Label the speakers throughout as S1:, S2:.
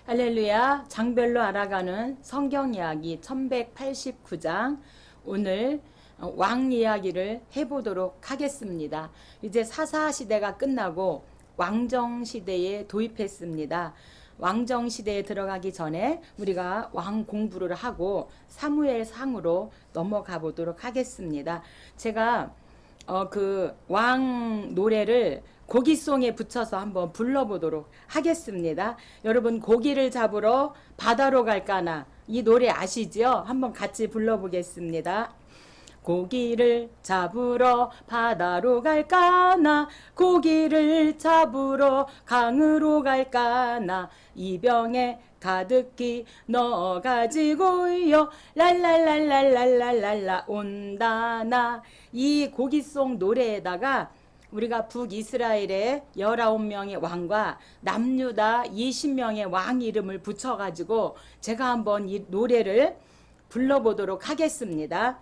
S1: 할렐루야. 장별로 알아가는 성경 이야기 1189장. 오늘 왕 이야기를 해보도록 하겠습니다. 이제 사사 시대가 끝나고 왕정 시대에 도입했습니다. 왕정 시대에 들어가기 전에 우리가 왕 공부를 하고 사무엘 상으로 넘어가 보도록 하겠습니다. 제가 그 왕 노래를 고기송에 붙여서 한번 불러보도록 하겠습니다. 여러분, 고기를 잡으러 바다로 갈까나, 이 노래 아시죠? 한번 같이 불러보겠습니다. 고기를 잡으러 바다로 갈까나, 고기를 잡으러 강으로 갈까나, 이병에 가득히 넣어가지고요 랄랄랄랄랄랄랄라 온다나. 이 고기송 노래에다가 우리가 북이스라엘의 19명의 왕과 남유다 20명의 왕 이름을 붙여가지고 제가 한번 이 노래를 불러보도록 하겠습니다.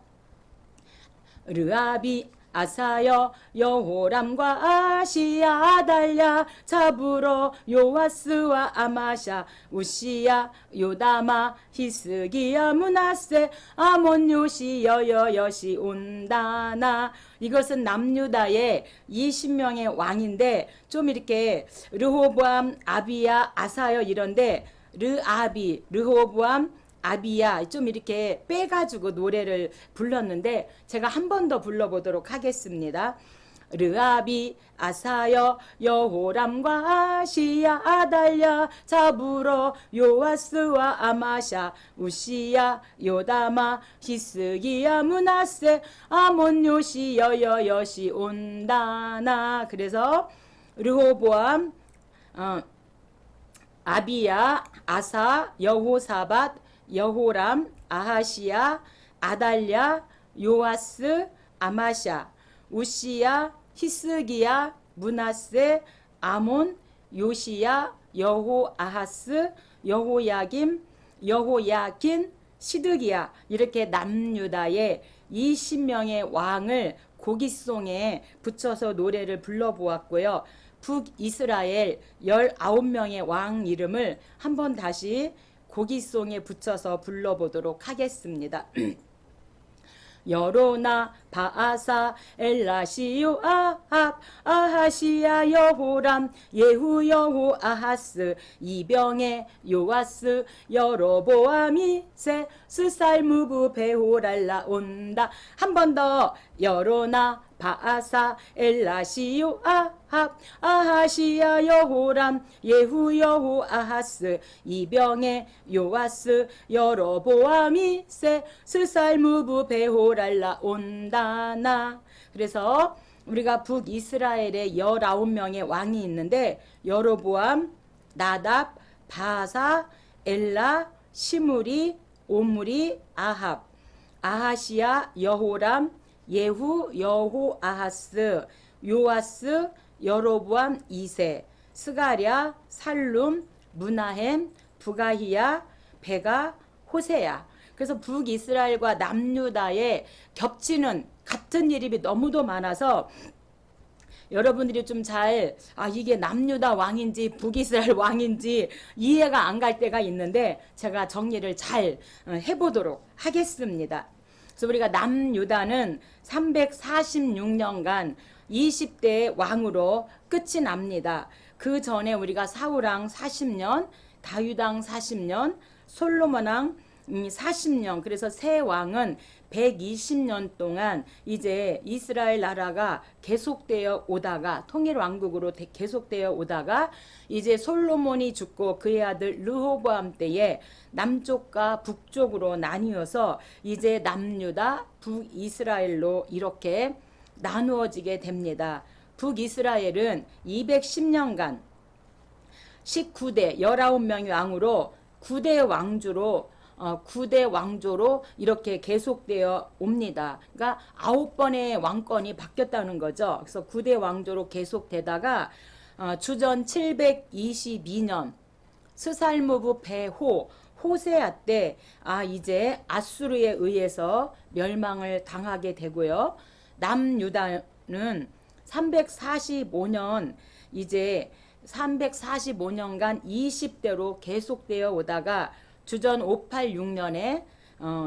S1: 르압이 아사여 여호람과 아시야 아달랴 잡으러 요아스와 아마샤 우시야 요다마 히스기야 므낫세 아몬 요시 여여여시 온다나. 이것은 남유다의 20명의 왕인데 좀 이렇게 르호보암 아비야 아사여 이런데 르압이 르호보암 아비야 좀 이렇게 빼가지고 노래를 불렀는데 제가 한 번 더 불러보도록 하겠습니다. 르압이 아사여 여호람과 아시야 아달랴 잡으러 요아스와 아마샤 우시야 요다마 히스기야 므낫세 아몬 요시 여여여시 온다나. 그래서 르호보암 아비야 아사 여호사밧 여호람 아하시야 아달랴 요아스 아마샤 우시야 히스기야 므낫세 아몬 요시야 여호아하스 여호야김 여호야킨 시드기야. 이렇게 남유다의 20명의 왕을 고기송에 붙여서 노래를 불러보았고요. 북이스라엘 19명의 왕 이름을 한번 다시 고기송에 붙여서 불러보도록 하겠습니다. 여로나 바아사 엘라시요 아합 아하시야 여호람 예후 여호 아하스 이병에 요아스 여로보암이 세 스살무브 베호랄라 온다. 한 번 더. 여로나 바아사 엘라시요 아합 아하시야 여호람 예후 여호 아하스 이병에 요아스 여로보암이 세 스살무브 베호랄라 온다나. 그래서 우리가 북이스라엘에 19명의 왕이 있는데 여로보암, 나답, 바사, 엘라, 시므리, 오므리, 아합, 아하시야, 여호람, 예후, 여호 아하스, 요아스, 여로보암 2세, 스가랴, 살룸, 므나헴, 부가히야, 베가, 호세야. 그래서 북이스라엘과 남유다에 겹치는 같은 이름이 너무도 많아서 여러분들이 좀 잘 이게 남유다 왕인지 북이스라엘 왕인지 이해가 안 갈 때가 있는데 제가 정리를 잘 해보도록 하겠습니다. 그래서 우리가 남유다는 346년간 20대의 왕으로 끝이 납니다. 그 전에 우리가 사울왕 40년, 다윗왕 40년, 솔로몬왕 40년, 그래서 세 왕은 120년 동안 이제 이스라엘 나라가 계속되어 오다가 통일왕국으로 계속되어 오다가 이제 솔로몬이 죽고 그의 아들 르호보암 때에 남쪽과 북쪽으로 나뉘어서 이제 남유다 북이스라엘로 이렇게 나누어지게 됩니다. 북이스라엘은 210년간 19대 19명의 왕으로 9대 왕조로 9대 왕조로 이렇게 계속되어 옵니다. 그러니까 9번의 왕권이 바뀌었다는 거죠. 그래서 9대 왕조로 계속되다가 주전 722년 스살무브 베호 호세아 때 이제 아수르에 의해서 멸망을 당하게 되고요. 남유다는 345년 이제 345년간 20대로 계속되어 오다가 주전 586년에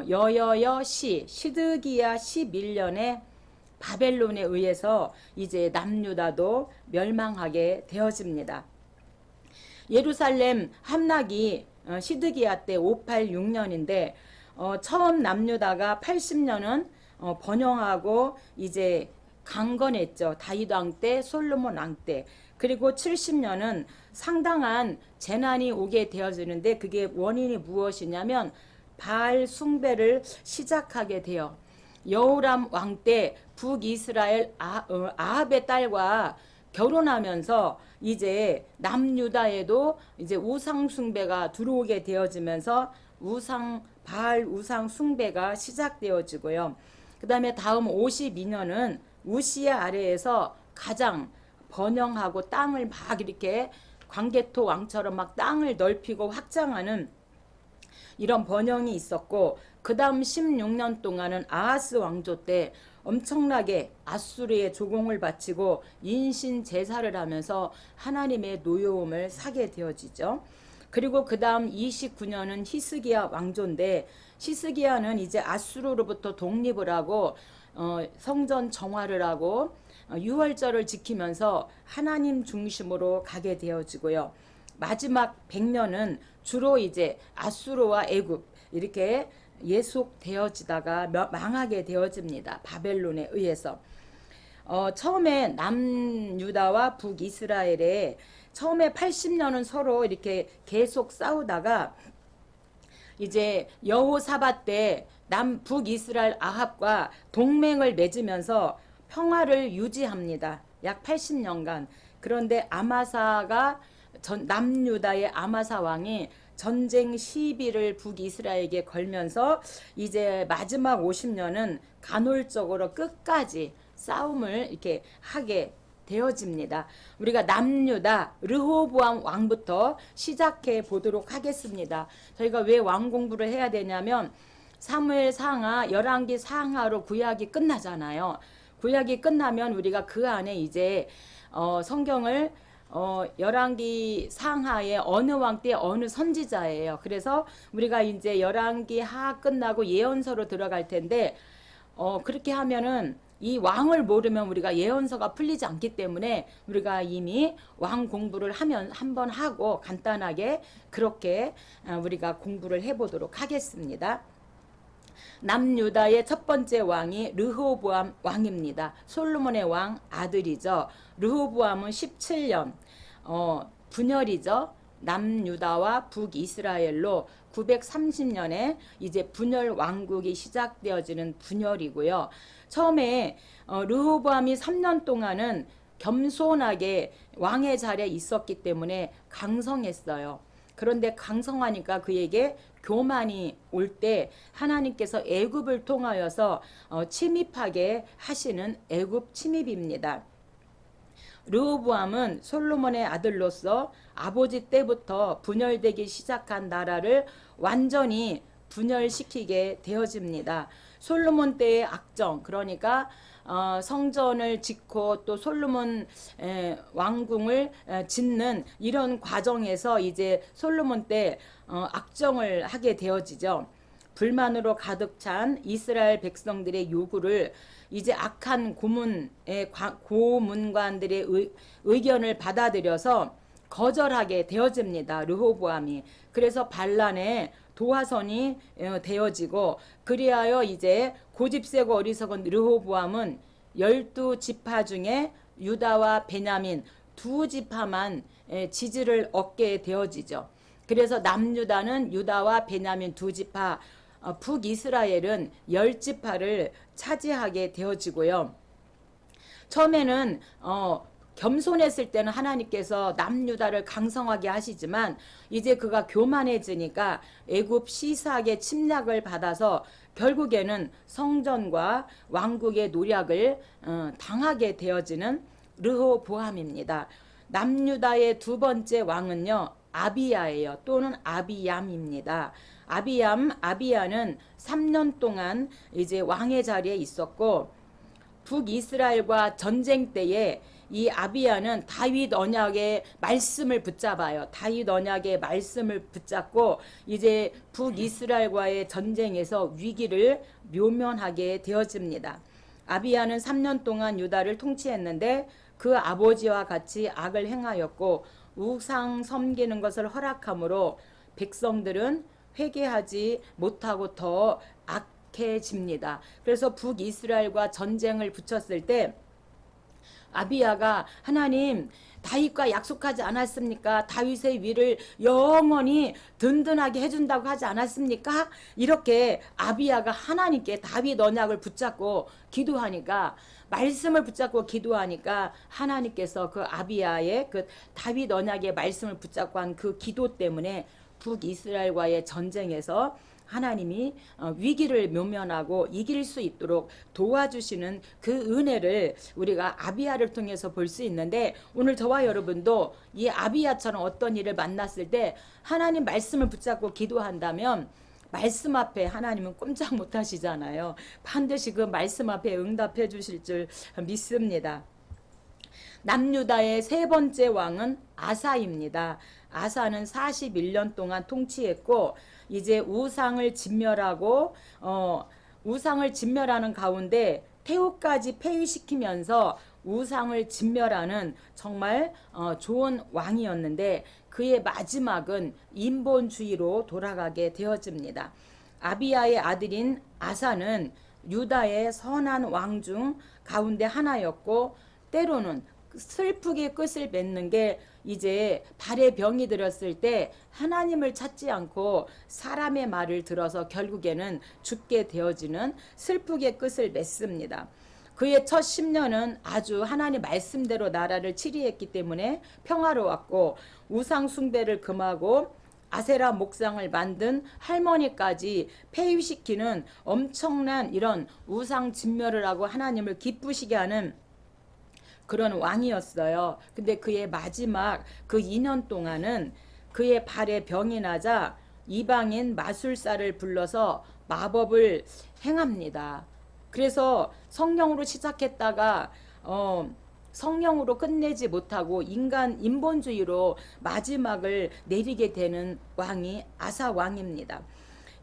S1: 여여여 시드기야 11년에 바벨론에 의해서 이제 남유다도 멸망하게 되어집니다. 예루살렘 함락이 시드기야 때 586년인데 처음 남유다가 80년은 번영하고 이제 강건했죠. 다윗 왕 때, 솔로몬 왕 때. 그리고 70년은 상당한 재난이 오게 되어지는데 그게 원인이 무엇이냐면 바알 숭배를 시작하게 돼요. 여호람 왕 때 북이스라엘 아합의 딸과 결혼하면서 이제 남유다에도 이제 우상 숭배가 들어오게 되어지면서 바알 우상 숭배가 시작되어지고요. 그다음에 다음 52년은 우시야 아래에서 가장 번영하고 땅을 막 이렇게 광개토 왕처럼 막 땅을 넓히고 확장하는 이런 번영이 있었고, 그 다음 16년 동안은 아하스 왕조 때 엄청나게 아수르의 조공을 바치고 인신 제사를 하면서 하나님의 노여움을 사게 되어지죠. 그리고 그 다음 29년은 히스기야 왕조인데, 히스기야는 이제 아수르로부터 독립을 하고 성전 정화를 하고 유월절을 지키면서 하나님 중심으로 가게 되어지고요. 마지막 100년은 주로 이제 아수르와 애굽 이렇게 예속되어지다가 망하게 되어집니다. 바벨론에 의해서. 처음에 남유다와 북이스라엘에 처음에 80년은 서로 이렇게 계속 싸우다가 이제 여호사밧 때 북이스라엘 아합과 동맹을 맺으면서 평화를 유지합니다. 약 80년간. 그런데 아마사가 남유다의 아마사 왕이 전쟁 시비를 북이스라엘에게 걸면서 이제 마지막 50년은 간헐적으로 끝까지 싸움을 이렇게 하게 되어집니다. 우리가 남유다 르호보암 왕부터 시작해 보도록 하겠습니다. 저희가 왜 왕 공부를 해야 되냐면 사무엘 상하, 열왕기 상하로 구약이 끝나잖아요. 구약이 끝나면 우리가 그 안에 이제 성경을 열왕기 상하의 어느 왕 때 어느 선지자예요. 그래서 우리가 이제 열왕기 하 끝나고 예언서로 들어갈 텐데 그렇게 하면은 이 왕을 모르면 우리가 예언서가 풀리지 않기 때문에 우리가 이미 왕 공부를 하면 한번 하고 간단하게 그렇게 우리가 공부를 해보도록 하겠습니다. 남유다의 첫 번째 왕이 르호보암 왕입니다. 솔로몬의 왕 아들이죠. 르호보암은 17년 분열이죠. 남유다와 북이스라엘로 930년에 이제 분열 왕국이 시작되어지는 분열이고요. 처음에 르호보암이 3년 동안은 겸손하게 왕의 자리에 있었기 때문에 강성했어요. 그런데 강성하니까 그에게 교만이 올 때 하나님께서 애굽을 통하여서 침입하게 하시는 애굽 침입입니다. 르호보암은 솔로몬의 아들로서 아버지 때부터 분열되기 시작한 나라를 완전히 분열시키게 되어집니다. 솔로몬 때의 악정, 그러니까 성전을 짓고 또 솔로몬 왕궁을 짓는 이런 과정에서 이제 솔로몬 때 악정을 하게 되어지죠. 불만으로 가득 찬 이스라엘 백성들의 요구를 이제 악한 고문관들의 의견을 받아들여서 거절하게 되어집니다. 르호보암이. 그래서 반란의 도화선이 되어지고, 그리하여 이제 고집세고 어리석은 르호보암은 12지파 중에 유다와 베냐민 두 지파만 지지를 얻게 되어지죠. 그래서 남유다는 유다와 베냐민 두 지파, 북이스라엘은 10지파를 차지하게 되어지고요. 처음에는 겸손했을 때는 하나님께서 남유다를 강성하게 하시지만 이제 그가 교만해지니까 애굽 시사하게 침략을 받아서 결국에는 성전과 왕국의 노략을 당하게 되어지는 르호보암입니다. 남유다의 두 번째 왕은요, 아비야예요. 또는 아비얌입니다. 아비야는 3년 동안 이제 왕의 자리에 있었고, 북이스라엘과 전쟁 때에 이 아비야는 다윗 언약의 말씀을 붙잡아요. 다윗 언약의 말씀을 붙잡고 이제 북이스라엘과의 전쟁에서 위기를 묘면하게 되어집니다. 아비야는 3년 동안 유다를 통치했는데 그 아버지와 같이 악을 행하였고 우상 섬기는 것을 허락함으로 백성들은 회개하지 못하고 더 악해집니다. 그래서 북이스라엘과 전쟁을 붙였을 때 아비야가 하나님 다윗과 약속하지 않았습니까? 다윗의 위를 영원히 든든하게 해준다고 하지 않았습니까? 이렇게 아비야가 하나님께 다윗 언약을 붙잡고 기도하니까 말씀을 붙잡고 기도하니까 하나님께서 그 아비야의 그 다윗 언약의 말씀을 붙잡고 한 그 기도 때문에 북이스라엘과의 전쟁에서 하나님이 위기를 묘면하고 이길 수 있도록 도와주시는 그 은혜를 우리가 아비야를 통해서 볼 수 있는데 오늘 저와 여러분도 이 아비야처럼 어떤 일을 만났을 때 하나님 말씀을 붙잡고 기도한다면 말씀 앞에 하나님은 꼼짝 못 하시잖아요. 반드시 그 말씀 앞에 응답해 주실 줄 믿습니다. 남유다의 세 번째 왕은 아사입니다. 아사는 41년 동안 통치했고 이제 우상을 진멸하고 우상을 진멸하는 가운데 태우까지 폐위시키면서 우상을 진멸하는 정말 좋은 왕이었는데 그의 마지막은 인본주의로 돌아가게 되어집니다. 아비야의 아들인 아사는 유다의 선한 왕 중 가운데 하나였고 때로는 슬프게 끝을 맺는 게 이제 발에 병이 들었을 때 하나님을 찾지 않고 사람의 말을 들어서 결국에는 죽게 되어지는 슬프게 끝을 맺습니다. 그의 첫 10년은 아주 하나님 말씀대로 나라를 치리했기 때문에 평화로웠고 우상 숭배를 금하고 아세라 목상을 만든 할머니까지 폐위시키는 엄청난 이런 우상 진멸을 하고 하나님을 기쁘시게 하는 그런 왕이었어요. 근데 그의 마지막 그 2년 동안은 그의 발에 병이 나자 이방인 마술사를 불러서 마법을 행합니다. 그래서 성령으로 시작했다가 성령으로 끝내지 못하고 인본주의로 마지막을 내리게 되는 왕이 아사 왕입니다.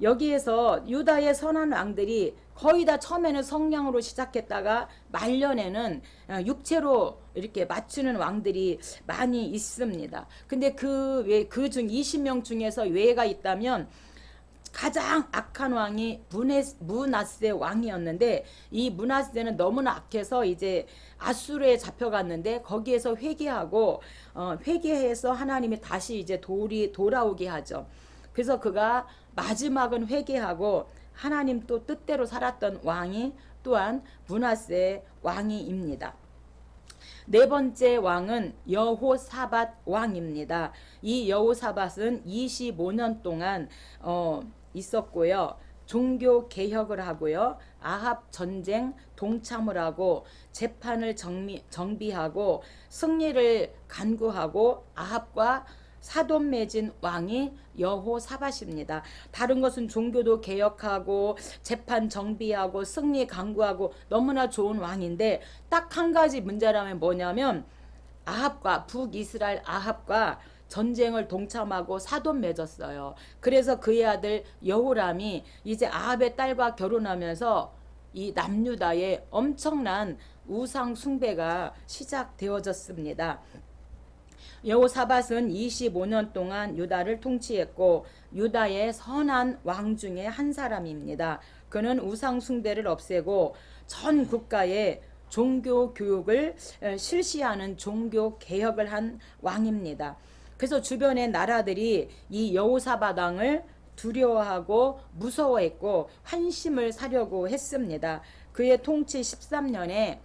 S1: 여기에서 유다의 선한 왕들이 거의 다 처음에는 성령으로 시작했다가 말년에는 육체로 이렇게 맞추는 왕들이 많이 있습니다. 근데 그 중 20명 중에서 외가 있다면 가장 악한 왕이 므낫세 왕이었는데 이 므낫세는 너무나 악해서 이제 아수르에 잡혀갔는데 거기에서 회개하고 회개해서 하나님이 다시 이제 돌아오게 하죠. 그래서 그가 마지막은 회개하고 하나님 또 뜻대로 살았던 왕이 또한 므낫세 왕이입니다. 네 번째 왕은 여호사밧 왕입니다. 이 여호사밧은 25년 동안 있었고요. 종교 개혁을 하고요. 아합 전쟁 동참을 하고 재판을 정비하고 승리를 간구하고 아합과 사돈 맺은 왕이 여호사밧입니다. 다른 것은 종교도 개혁하고 재판 정비하고 승리 강구하고 너무나 좋은 왕인데 딱 한 가지 문제라면 뭐냐면 북이스라엘 아합과 전쟁을 동참하고 사돈 맺었어요. 그래서 그의 아들 여호람이 이제 아합의 딸과 결혼하면서 이 남유다의 엄청난 우상 숭배가 시작되어졌습니다. 여호사밧은 25년 동안 유다를 통치했고 유다의 선한 왕 중에 한 사람입니다. 그는 우상 숭배를 없애고 전 국가에 종교 교육을 실시하는 종교 개혁을 한 왕입니다. 그래서 주변의 나라들이 이 여호사밧 왕을 두려워하고 무서워했고 환심을 사려고 했습니다. 그의 통치 13년에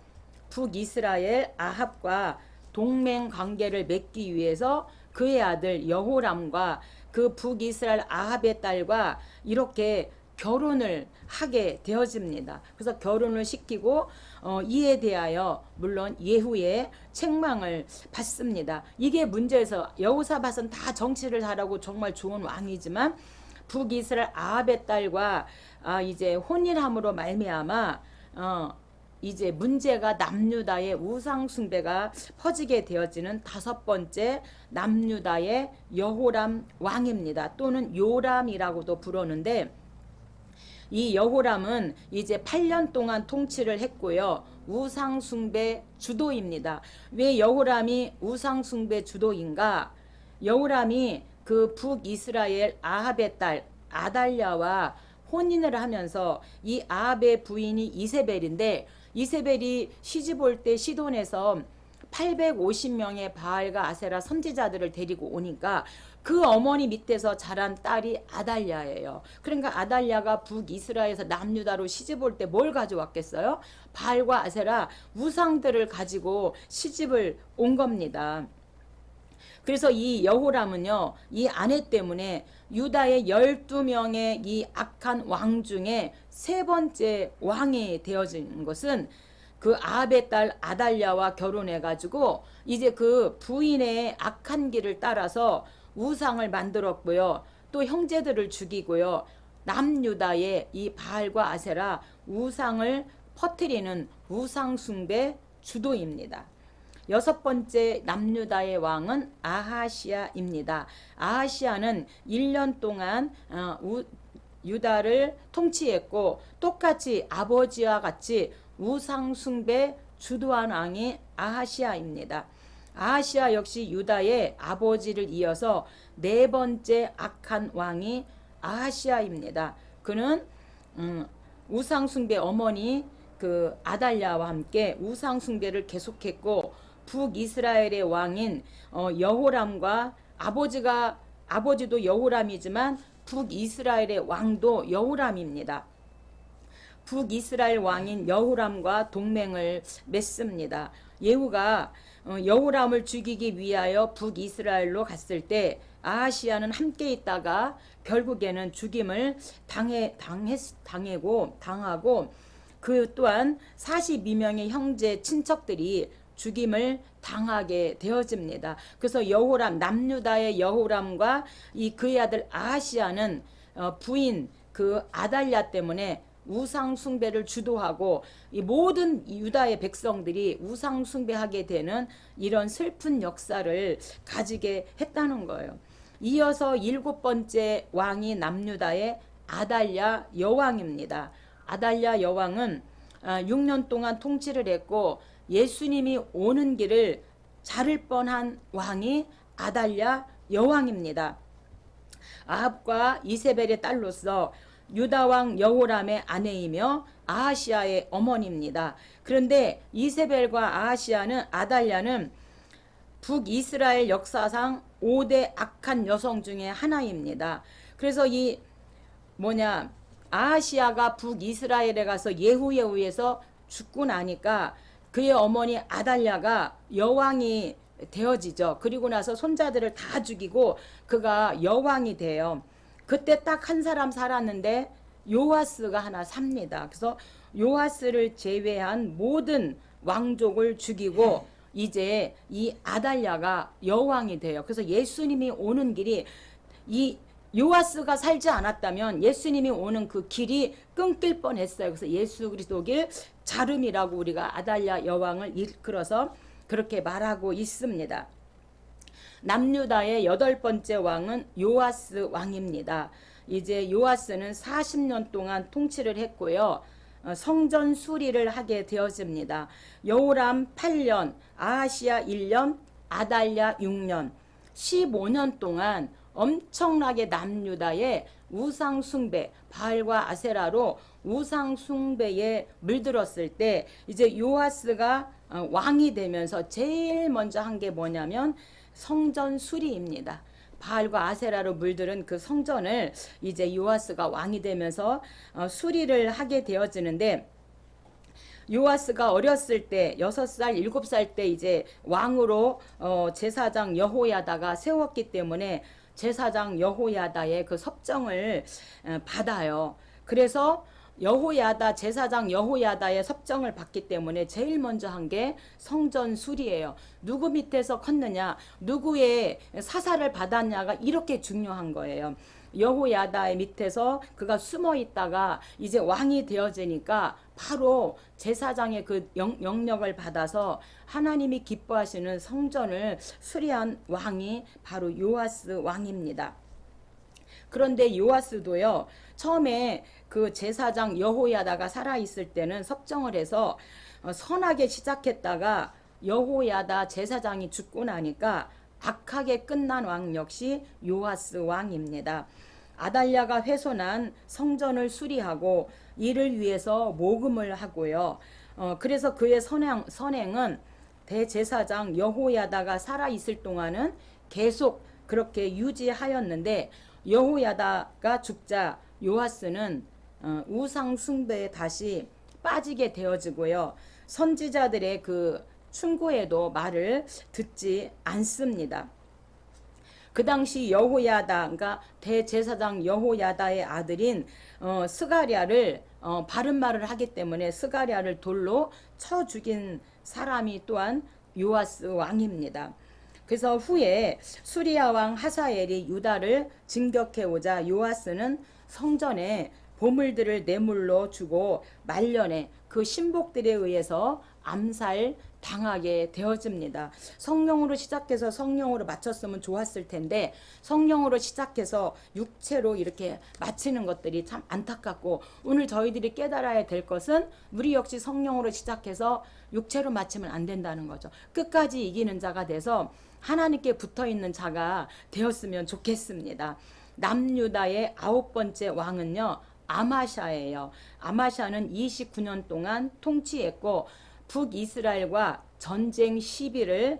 S1: 북이스라엘 아합과 동맹 관계를 맺기 위해서 그의 아들 여호람과 그 북이스라엘 아합의 딸과 이렇게 결혼을 하게 되어집니다. 그래서 결혼을 시키고 이에 대하여 물론 예후의 책망을 받습니다. 이게 문제에서 여호사밧은 다 정치를 잘하고 정말 좋은 왕이지만 북이스라엘 아합의 딸과 이제 혼인함으로 말미암아 이제 문제가 남유다의 우상 숭배가 퍼지게 되어지는 다섯 번째 남유다의 여호람 왕입니다. 또는 요람이라고도 부르는데, 이 여호람은 이제 8년 동안 통치를 했고요. 우상숭배 주도입니다. 왜 여호람이 우상숭배 주도인가? 여호람이 그 북이스라엘 아합의 딸 아달랴와 혼인을 하면서, 이 아합의 부인이 이세벨인데, 이세벨이 시집 올 때 시돈에서 850명의 바알과 아세라 선지자들을 데리고 오니까 그 어머니 밑에서 자란 딸이 아달랴예요. 그러니까 아달랴가 북이스라엘에서 남유다로 시집 올 때 뭘 가져왔겠어요? 바알과 아세라 우상들을 가지고 시집을 온 겁니다. 그래서 이 여호람은요, 이 아내 때문에 유다의 12명의 이 악한 왕 중에 세 번째 왕이 되어진 것은 그 아합의 딸 아달랴와 결혼해가지고 이제 그 부인의 악한 길을 따라서 우상을 만들었고요. 또 형제들을 죽이고요. 남유다의 이 바알과 아세라 우상을 퍼뜨리는 우상숭배 주도입니다. 여섯 번째 남유다의 왕은 아하시아입니다. 아하시아는 1년 동안 유다를 통치했고, 똑같이 아버지와 같이 우상숭배 주도한 왕이 아하시아입니다. 아하시아 역시 유다의 아버지를 이어서 네 번째 악한 왕이 아하시아입니다. 그는 우상숭배 어머니 그 아달랴와 함께 우상숭배를 계속했고, 북이스라엘의 왕인 여호람과 아버지도 여호람이지만 북이스라엘의 왕도 여호람입니다. 북이스라엘 왕인 여호람과 동맹을 맺습니다. 예후가 여호람을 죽이기 위하여 북이스라엘로 갔을 때 아하시아는 함께 있다가 결국에는 죽임을 당하고, 그 또한 42명의 형제 친척들이 죽임을 당하게 되어집니다. 그래서 여호람, 남유다의 여호람과 이 그의 아들 아하시아는 부인 그 아달랴 때문에 우상 숭배를 주도하고, 이 모든 유다의 백성들이 우상 숭배하게 되는 이런 슬픈 역사를 가지게 했다는 거예요. 이어서 일곱 번째 왕이 남유다의 아달랴 여왕입니다. 아달랴 여왕은 6년 동안 통치를 했고, 예수님이 오는 길을 자를 뻔한 왕이 아달랴 여왕입니다. 아합과 이세벨의 딸로서 유다 왕 여호람의 아내이며 아하시아의 어머니입니다. 그런데 이세벨과 아달랴는 북이스라엘 역사상 5대 악한 여성 중에 하나입니다. 그래서 아하시아가 북이스라엘에 가서 예후에 의해서 죽고 나니까 그의 어머니 아달랴가 여왕이 되어지죠. 그리고 나서 손자들을 다 죽이고 그가 여왕이 돼요. 그때 딱 한 사람 살았는데 요아스가 하나 삽니다. 그래서 요아스를 제외한 모든 왕족을 죽이고 이제 이 아달랴가 여왕이 돼요. 그래서 예수님이 오는 길이, 이 요아스가 살지 않았다면 예수님이 오는 그 길이 끊길 뻔했어요. 그래서 예수 그리스도 길 자름이라고 우리가 아달랴 여왕을 일컬어서 그렇게 말하고 있습니다. 남유다의 여덟 번째 왕은 요아스 왕입니다. 이제 요아스는 40년 동안 통치를 했고요. 성전 수리를 하게 되어집니다. 여호람 8년, 아하시아 1년, 아달랴 6년, 15년 동안 엄청나게 남유다의 우상숭배, 바알과 아세라로 우상숭배에 물들었을 때 이제 요아스가 왕이 되면서 제일 먼저 한 게 뭐냐면 성전 수리입니다. 바알과 아세라로 물들은 그 성전을 이제 요아스가 왕이 되면서 수리를 하게 되어지는데, 요아스가 어렸을 때 6살, 7살 때 이제 왕으로 제사장 여호야다가 세웠기 때문에 제사장 여호야다의 그 섭정을 받아요. 그래서 여호야다 제사장 여호야다의 섭정을 받기 때문에 제일 먼저 한 게 성전 수리예요. 누구 밑에서 컸느냐, 누구의 사사를 받았냐가 이렇게 중요한 거예요. 여호야다의 밑에서 그가 숨어 있다가 이제 왕이 되어지니까 바로 제사장의 그 영역을 받아서 하나님이 기뻐하시는 성전을 수리한 왕이 바로 요아스 왕입니다. 그런데 요아스도요, 처음에 그 제사장 여호야다가 살아있을 때는 섭정을 해서 선하게 시작했다가 여호야다 제사장이 죽고 나니까 악하게 끝난 왕 역시 요아스 왕입니다. 아달랴가 훼손한 성전을 수리하고 이를 위해서 모금을 하고요. 그래서 그의 선행은 대제사장 여호야다가 살아있을 동안은 계속 그렇게 유지하였는데 여호야다가 죽자 요아스는 우상 숭배에 다시 빠지게 되어지고요. 선지자들의 그 충고에도 말을 듣지 않습니다. 그 당시 여호야다가 대제사장 여호야다의 아들인 스가랴를 바른 말을 하기 때문에 스가랴를 돌로 쳐 죽인 사람이 또한 요아스 왕입니다. 그래서 후에 수리아 왕 하사엘이 유다를 진격해 오자 요아스는 성전에 보물들을 뇌물로 주고 말년에 그 신복들에 의해서 암살 당하게 되어집니다. 성령으로 시작해서 성령으로 마쳤으면 좋았을 텐데 성령으로 시작해서 육체로 이렇게 마치는 것들이 참 안타깝고, 오늘 저희들이 깨달아야 될 것은 우리 역시 성령으로 시작해서 육체로 마치면 안 된다는 거죠. 끝까지 이기는 자가 돼서 하나님께 붙어있는 자가 되었으면 좋겠습니다. 남유다의 9번째 왕은요, 아마샤예요. 아마샤는 29년 동안 통치했고 북이스라엘과 전쟁 시비를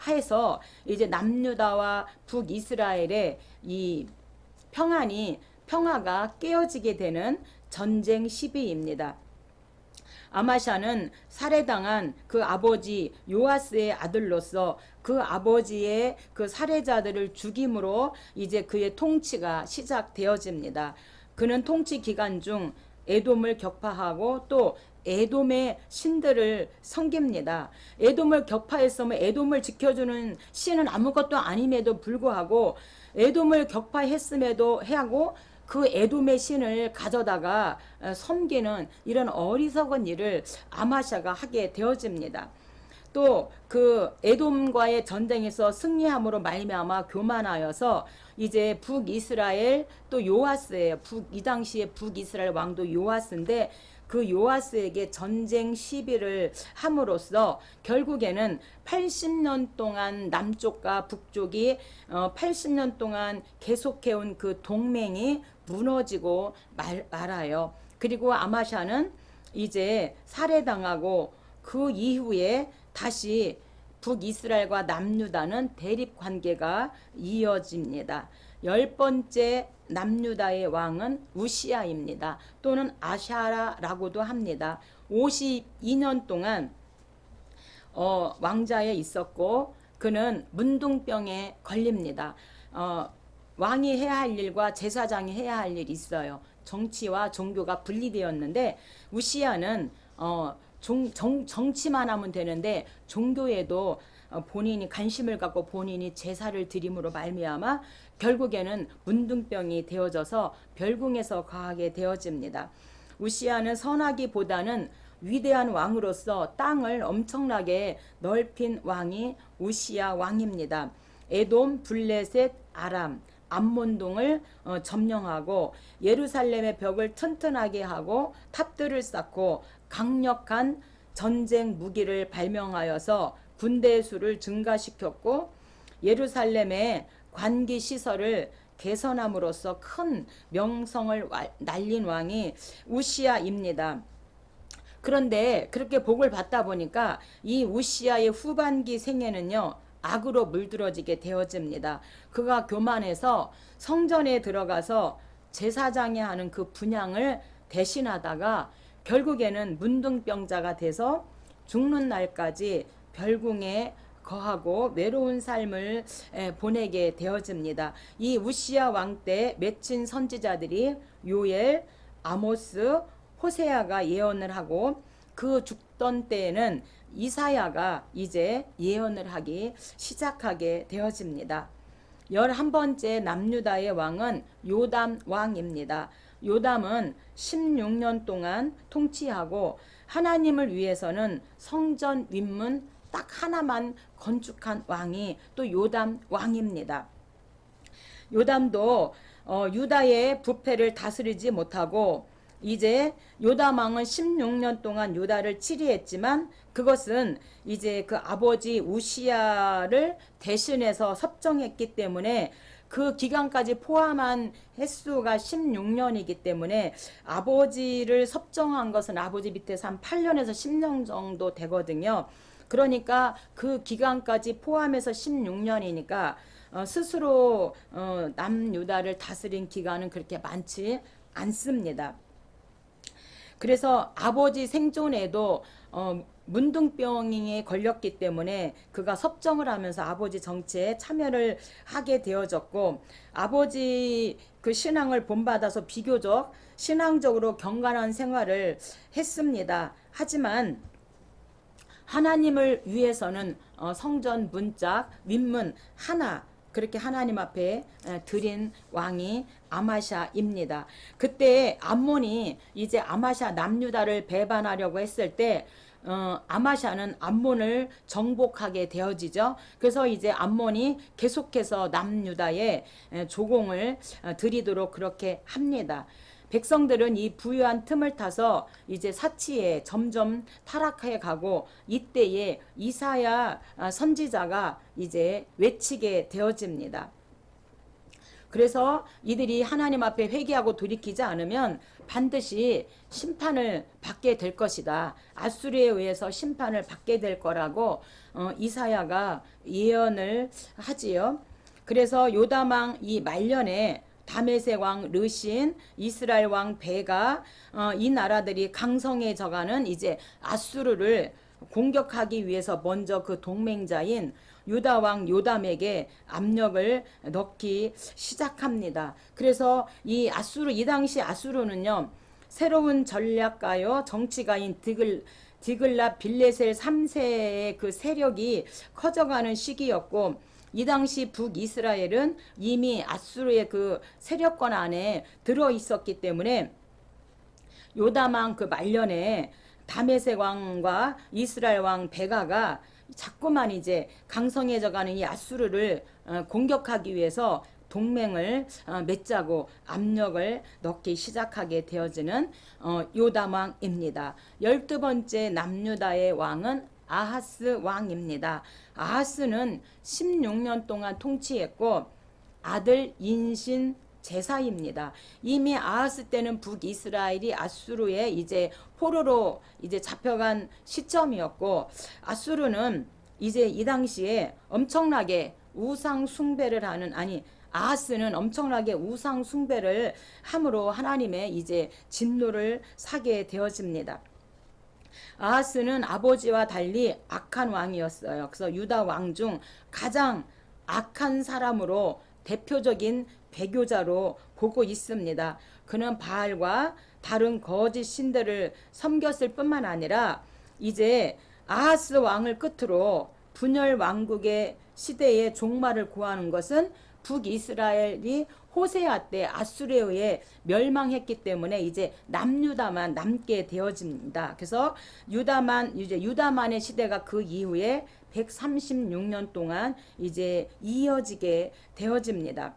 S1: 해서 이제 남유다와 북이스라엘의 이 평화가 깨어지게 되는 전쟁 시비입니다. 아마샤는 살해당한 그 아버지 요아스의 아들로서 그 아버지의 그 살해자들을 죽임으로 이제 그의 통치가 시작되어집니다. 그는 통치 기간 중 에돔을 격파하고 또 에돔의 신들을 섬깁니다. 에돔을 격파했으면 에돔을 지켜주는 신은 아무것도 아님에도 불구하고 에돔을 격파했음에도 하고 그 에돔의 신을 가져다가 섬기는 이런 어리석은 일을 아마샤가 하게 되어집니다. 또 그 에돔과의 전쟁에서 승리함으로 말미암아 교만하여서 이제 북이스라엘 또 요아스예요. 이 당시에 북이스라엘 왕도 요아스인데 그 요아스에게 전쟁 시비를 함으로써 결국에는 80년 동안 남쪽과 북쪽이 80년 동안 계속해온 그 동맹이 무너지고 말아요. 그리고 아마샤는 이제 살해당하고 그 이후에 다시 북이스라엘과 남유다는 대립 관계가 이어집니다. 10번째 남유다의 왕은 우시야입니다. 또는 아샤라라고도 합니다. 52년 동안 왕자에 있었고 그는 문둥병에 걸립니다. 왕이 해야 할 일과 제사장이 해야 할 일이 있어요. 정치와 종교가 분리되었는데 우시야는 정치만 하면 되는데 종교에도 본인이 관심을 갖고 본인이 제사를 드림으로 말미암아 결국에는 문둥병이 되어져서 별궁에서 거하게 되어집니다. 우시야는 선하기보다는 위대한 왕으로서 땅을 엄청나게 넓힌 왕이 우시야 왕입니다. 에돔, 블레셋, 아람, 암몬동을 점령하고 예루살렘의 벽을 튼튼하게 하고 탑들을 쌓고 강력한 전쟁 무기를 발명하여서 군대 수를 증가시켰고 예루살렘의 관기 시설을 개선함으로써 큰 명성을 날린 왕이 우시야입니다. 그런데 그렇게 복을 받다 보니까 이 우시야의 후반기 생애는요, 악으로 물들어지게 되어집니다. 그가 교만해서 성전에 들어가서 제사장이 하는 그 분향을 대신하다가 결국에는 문둥병자가 돼서 죽는 날까지 별궁에 거하고 외로운 삶을 보내게 되어집니다. 이 우시야 왕 때 맺힌 선지자들이 요엘, 아모스, 호세아가 예언을 하고 그 죽던 때에는 이사야가 이제 예언을 하기 시작하게 되어집니다. 11번째 남유다의 왕은 요담 왕입니다. 요담은 16년 동안 통치하고 하나님을 위해서는 성전 윗문 딱 하나만 건축한 왕이 또 요담 왕입니다. 요담도 유다의 부패를 다스리지 못하고 이제 요담 왕은 16년 동안 유다를 치리했지만 그것은 이제 그 아버지 우시야를 대신해서 섭정했기 때문에 그 기간까지 포함한 횟수가 16년이기 때문에 아버지를 섭정한 것은 아버지 밑에서 한 8년에서 10년 정도 되거든요. 그러니까 그 기간까지 포함해서 16년이니까 스스로 남유다를 다스린 기간은 그렇게 많지 않습니다. 그래서 아버지 생존에도 문둥병에 걸렸기 때문에 그가 섭정을 하면서 아버지 정치에 참여를 하게 되어졌고 아버지 그 신앙을 본받아서 비교적 신앙적으로 경건한 생활을 했습니다. 하지만 하나님을 위해서는 성전 문짝 윗문 하나 그렇게 하나님 앞에 드린 왕이 아마샤입니다. 그때 암몬이 이제 아마샤 남유다를 배반하려고 했을 때 아마샤는 암몬을 정복하게 되어지죠. 그래서 이제 암몬이 계속해서 남유다에 조공을 드리도록 그렇게 합니다. 백성들은 이 부유한 틈을 타서 이제 사치에 점점 타락해 가고 이때에 이사야 선지자가 이제 외치게 되어집니다. 그래서 이들이 하나님 앞에 회개하고 돌이키지 않으면 반드시 심판을 받게 될 것이다. 아수르에 의해서 심판을 받게 될 거라고 이사야가 예언을 하지요. 그래서 요담 왕 이 말년에 다메섹 왕 르신, 이스라엘 왕 베가 이 나라들이 강성해져가는 이제 아수르를 공격하기 위해서 먼저 그 동맹자인 유다 왕 요담에게 압력을 넣기 시작합니다. 그래서 이 당시 아수르는요 새로운 전략가요 정치가인 디글라 빌레셀 3세의 그 세력이 커져가는 시기였고 이 당시 북이스라엘은 이미 아수르의 그 세력권 안에 들어 있었기 때문에 요담 왕 그 말년에 다메섹 왕과 이스라엘 왕 베가가 자꾸만 이제 강성해져가는 이 아수르를 공격하기 위해서 동맹을 맺자고 압력을 넣기 시작하게 되어지는 요담 왕입니다. 12번째 남유다의 왕은 아하스 왕입니다. 아하스는 16년 동안 통치했고 아들 인신 제사입니다. 이미 아하스 때는 북이스라엘이 아수르에 이제 포로로 이제 잡혀간 시점이었고 아수르는 이제 이 당시에 엄청나게 우상 숭배를 하는 아하스는 엄청나게 우상 숭배를 함으로 하나님의 이제 진노를 사게 되어집니다. 아하스는 아버지와 달리 악한 왕이었어요. 그래서 유다 왕 중 가장 악한 사람으로 대표적인 배교자로 보고 있습니다. 그는 바알과 다른 거짓 신들을 섬겼을 뿐만 아니라 이제 아하스 왕을 끝으로 분열 왕국의 시대의 종말을 고하는 것은 북이스라엘이 호세아 때 아수르에 의해 멸망했기 때문에 이제 남유다만 남게 되어집니다. 그래서 유다만의 시대가 그 이후에 136년 동안 이제 이어지게 되어집니다.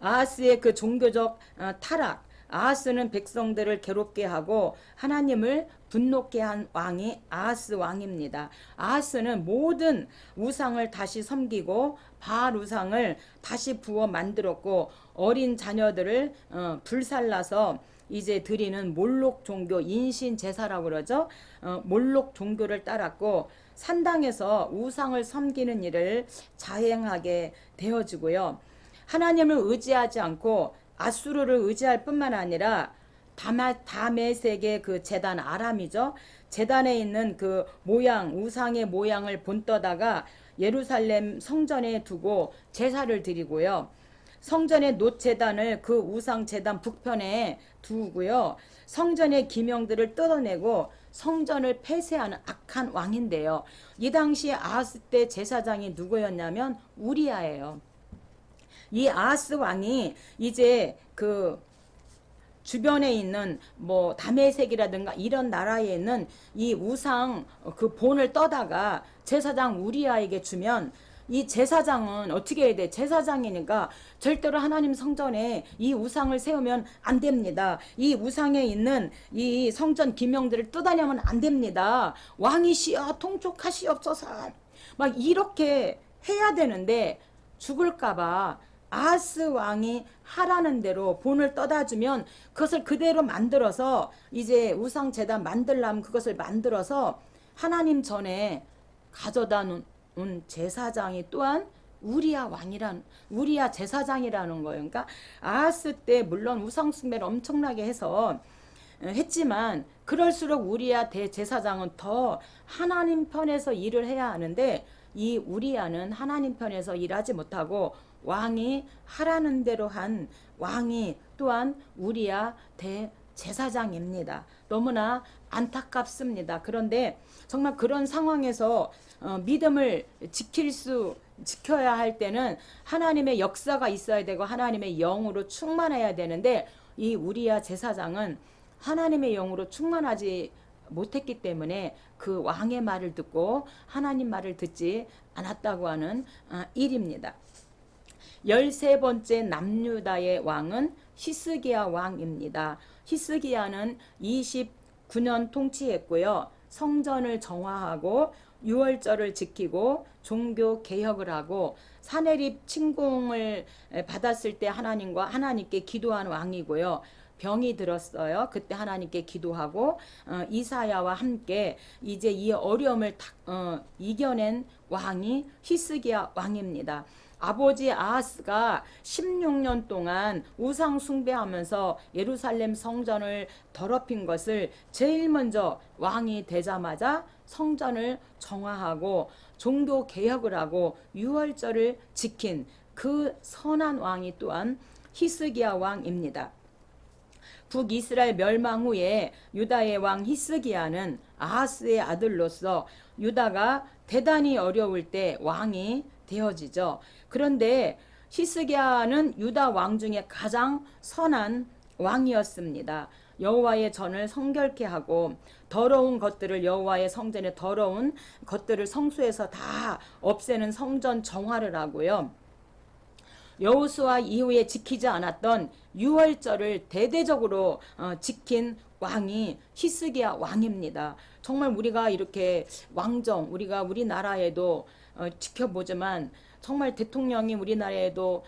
S1: 아하스의 그 종교적 타락, 아하스는 백성들을 괴롭게 하고 하나님을 분노케 한 왕이 아하스 왕입니다. 아하스는 모든 우상을 다시 섬기고 바알 우상을 다시 부어 만들었고 어린 자녀들을 불살라서 이제 드리는 몰록 종교 인신 제사라고 그러죠. 몰록 종교를 따랐고 산당에서 우상을 섬기는 일을 자행하게 되어지고요. 하나님을 의지하지 않고 아수르를 의지할 뿐만 아니라 다메섹의 그 제단 아람이죠. 제단에 있는 그 모양 우상의 모양을 본떠다가 예루살렘 성전에 두고 제사를 드리고요. 성전의 놋제단을 그 우상제단 북편에 두고요. 성전의 기명들을 뜯어내고 성전을 폐쇄하는 악한 왕인데요. 이 당시 아하스 때 제사장이 누구였냐면 우리아예요. 이 아하스 왕이 이제 그 주변에 있는 뭐 다메섹이라든가 이런 나라에 있는 이 우상 그 본을 떠다가 제사장 우리아에게 주면 이 제사장은 어떻게 해야 돼? 제사장이니까 절대로 하나님 성전에 이 우상을 세우면 안 됩니다. 이 우상에 있는 이 성전 기명들을 뜯어내면 안 됩니다. 왕이시여 통촉하시옵소서. 막 이렇게 해야 되는데 죽을까봐 아하스 왕이 하라는 대로 본을 떠다주면 그것을 그대로 만들어서 이제 우상 제단 만들려면 그것을 만들어서 하나님 전에 가져다 놓은 제사장이 또한 우리야 왕이란 우리야 제사장이라는 거예요. 그러니까 아하스 때 물론 우상 숭배를 엄청나게 해서 했지만 그럴수록 우리야 대제사장은 더 하나님 편에서 일을 해야 하는데 이 우리야는 하나님 편에서 일하지 못하고 왕이 하라는 대로 한 왕이 또한 우리야 대제사장입니다. 너무나 안타깝습니다. 그런데 정말 그런 상황에서 믿음을 지켜야 할 때는 하나님의 역사가 있어야 되고 하나님의 영으로 충만해야 되는데 이 우리야 제사장은 하나님의 영으로 충만하지 못했기 때문에 그 왕의 말을 듣고 하나님 말을 듣지 않았다고 하는 일입니다. 13번째 남유다의 왕은 히스기야 왕입니다. 히스기야는 29년 통치했고요. 성전을 정화하고 유월절을 지키고 종교 개혁을 하고 사내립 침공을 받았을 때 하나님께 기도한 왕이고요. 병이 들었어요. 그때 하나님께 기도하고 이사야와 함께 이제 이 어려움을 이겨낸 왕이 히스기야 왕입니다. 아버지 아하스가 16년 동안 우상 숭배하면서 예루살렘 성전을 더럽힌 것을 제일 먼저 왕이 되자마자 성전을 정화하고 종교 개혁을 하고 유월절을 지킨 그 선한 왕이 또한 히스기야 왕입니다. 북이스라엘 멸망 후에 유다의 왕 히스기야는 아하스의 아들로서 유다가 대단히 어려울 때 왕이 되어지죠. 그런데 히스기야는 유다 왕 중에 가장 선한 왕이었습니다. 여호와의 전을 성결케 하고 더러운 것들을 여호와의 성전에 더러운 것들을 성소에서 다 없애는 성전 정화를 하고요. 여호수아 이후에 지키지 않았던 유월절을 대대적으로 지킨 왕이 히스기야 왕입니다. 정말 우리가 이렇게 왕정 우리가 우리나라에도 지켜보지만 정말 대통령이 우리나라에도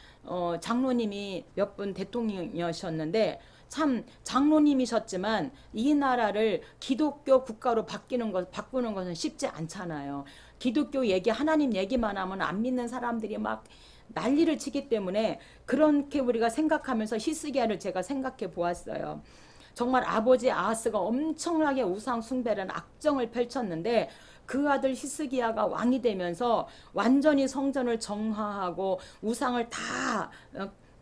S1: 장로님이 몇 분 대통령이셨는데 참 장로님이셨지만 이 나라를 기독교 국가로 바꾸는 것은 쉽지 않잖아요. 기독교 얘기 하나님 얘기만 하면 안 믿는 사람들이 막 난리를 치기 때문에 그렇게 우리가 생각하면서 히스기야를 제가 생각해 보았어요. 정말 아버지 아하스가 엄청나게 우상 숭배라는 악정을 펼쳤는데 그 아들 히스기야가 왕이 되면서 완전히 성전을 정화하고 우상을 다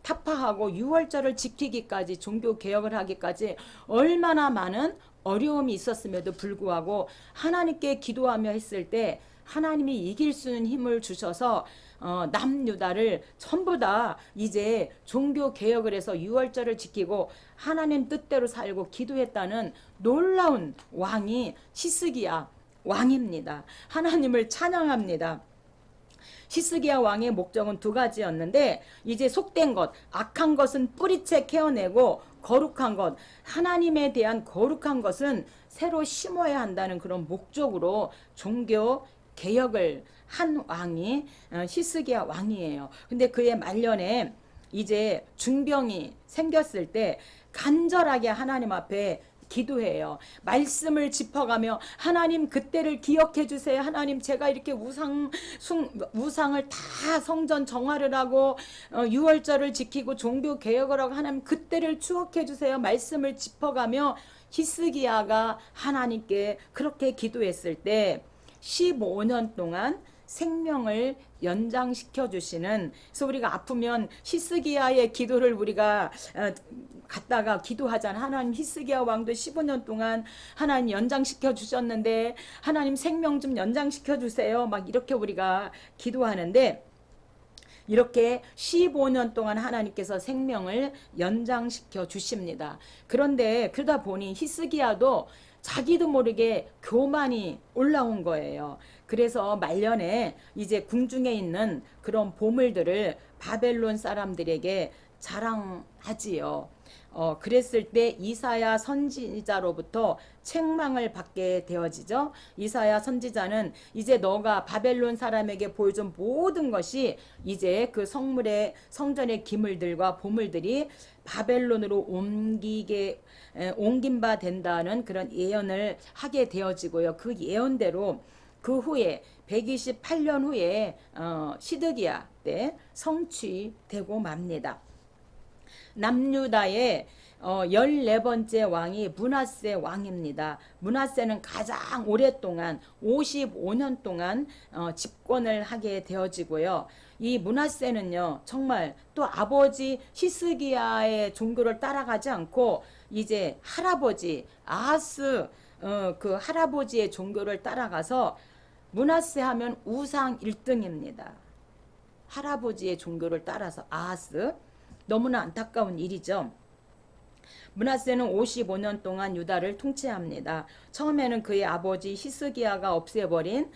S1: 타파하고 유월절을 지키기까지 종교 개혁을 하기까지 얼마나 많은 어려움이 있었음에도 불구하고 하나님께 기도하며 했을 때 하나님이 이길 수 있는 힘을 주셔서 남유다를 전부 다 이제 종교 개혁을 해서 유월절을 지키고 하나님 뜻대로 살고 기도했다는 놀라운 왕이 히스기야 왕입니다. 하나님을 찬양합니다. 히스기야 왕의 목적은 두 가지였는데 이제 속된 것, 악한 것은 뿌리채 케어내고 거룩한 것, 하나님에 대한 거룩한 것은 새로 심어야 한다는 그런 목적으로 종교 개혁을 한 왕이 히스기야 왕이에요. 근데 그의 말년에 이제 중병이 생겼을 때 간절하게 하나님 앞에 기도해요. 말씀을 짚어가며 하나님 그때를 기억해 주세요. 하나님 제가 이렇게 우상을 다 성전 정화를 하고 유월절을 지키고 종교 개혁을 하고 하나님 그때를 추억해 주세요. 말씀을 짚어가며 히스기야가 하나님께 그렇게 기도했을 때 15년 동안 생명을 연장시켜 주시는, 그래서 우리가 아프면 히스기야의 기도를 우리가 갔다가 기도하잖아. 하나님, 히스기야 왕도 15년 동안 하나님 연장시켜 주셨는데 하나님 생명 좀 연장시켜 주세요. 막 이렇게 우리가 기도하는데, 이렇게 15년 동안 하나님께서 생명을 연장시켜 주십니다. 그런데 그러다 보니 히스기야도 자기도 모르게 교만이 올라온 거예요. 그래서 말년에 이제 궁중에 있는 그런 보물들을 바벨론 사람들에게 자랑하지요. 그랬을 때 이사야 선지자로부터 책망을 받게 되어지죠. 이사야 선지자는 이제 너가 바벨론 사람에게 보여준 모든 것이 이제 그 성전의 기물들과 보물들이 바벨론으로 옮긴 바 된다는 그런 예언을 하게 되어지고요. 그 예언대로 그 후에 128년 후에 시드기야 때 성취되고 맙니다. 남유다의 14번째 왕이 므낫세 왕입니다. 므낫세는 가장 오랫동안 55년 동안 집권을 하게 되어지고요. 이 므낫세는요, 정말 또 아버지 히스기야의 종교를 따라가지 않고 이제 할아버지 아하스 그 할아버지의 종교를 따라가서, 므낫세 하면 우상 1등입니다. 할아버지의 종교를 따라서 아하스, 너무나 안타까운 일이죠. 므낫세는 55년 동안 유다를 통치합니다. 처음에는 그의 아버지 히스기야가 없애버린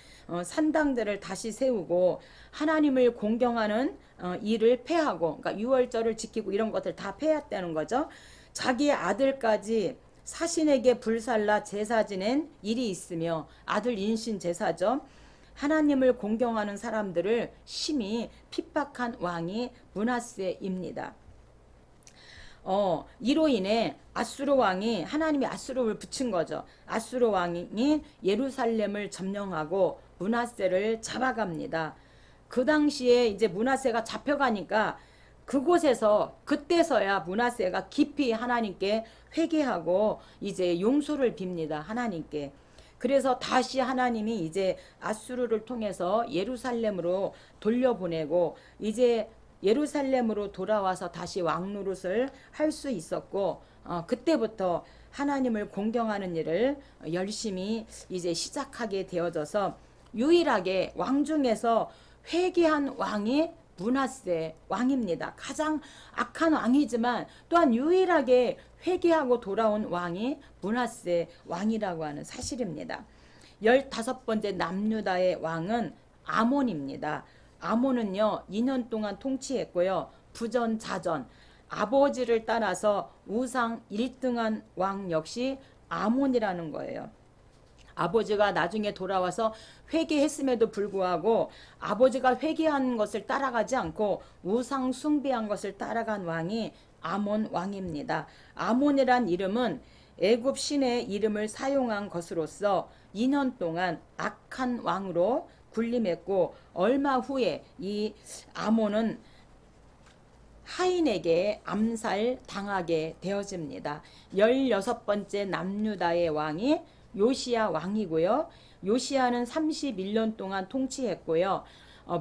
S1: 산당들을 다시 세우고 하나님을 공경하는 일을 폐하고, 그러니까 유월절을 지키고 이런 것들 다 폐했다는 거죠. 자기의 아들까지 사신에게 불살라 제사 지낸 일이 있으며, 아들 인신 제사죠. 하나님을 공경하는 사람들을 심히 핍박한 왕이 므낫세입니다. 이로 인해 아수르 왕이, 하나님이 아수르를 붙인 거죠. 아수르 왕이 예루살렘을 점령하고 므낫세를 잡아갑니다. 그 당시에 이제 므낫세가 잡혀가니까 그때서야 므낫세가 깊이 하나님께 회개하고 이제 용서를 빕니다. 하나님께. 그래서 다시 하나님이 이제 아수르를 통해서 예루살렘으로 돌려보내고, 이제 예루살렘으로 돌아와서 다시 왕노릇을 할 수 있었고, 그때부터 하나님을 공경하는 일을 열심히 이제 시작하게 되어져서, 유일하게 왕 중에서 회개한 왕이 므낫세 왕입니다. 가장 악한 왕이지만 또한 유일하게 회개하고 돌아온 왕이 므낫세 왕이라고 하는 사실입니다. 15번째 남유다의 왕은 아몬입니다. 아몬은요 2년 동안 통치했고요. 부전자전, 아버지를 따라서 우상 1등한 왕 역시 아몬이라는 거예요. 아버지가 나중에 돌아와서 회개했음에도 불구하고 아버지가 회개한 것을 따라가지 않고 우상 숭배한 것을 따라간 왕이 아몬 왕입니다. 아몬이란 이름은 애굽 신의 이름을 사용한 것으로서 2년 동안 악한 왕으로 군림했고, 얼마 후에 이 아몬은 하인에게 암살당하게 되어집니다. 16번째 남유다의 왕이 요시야 왕이고요. 요시야는 31년 동안 통치했고요.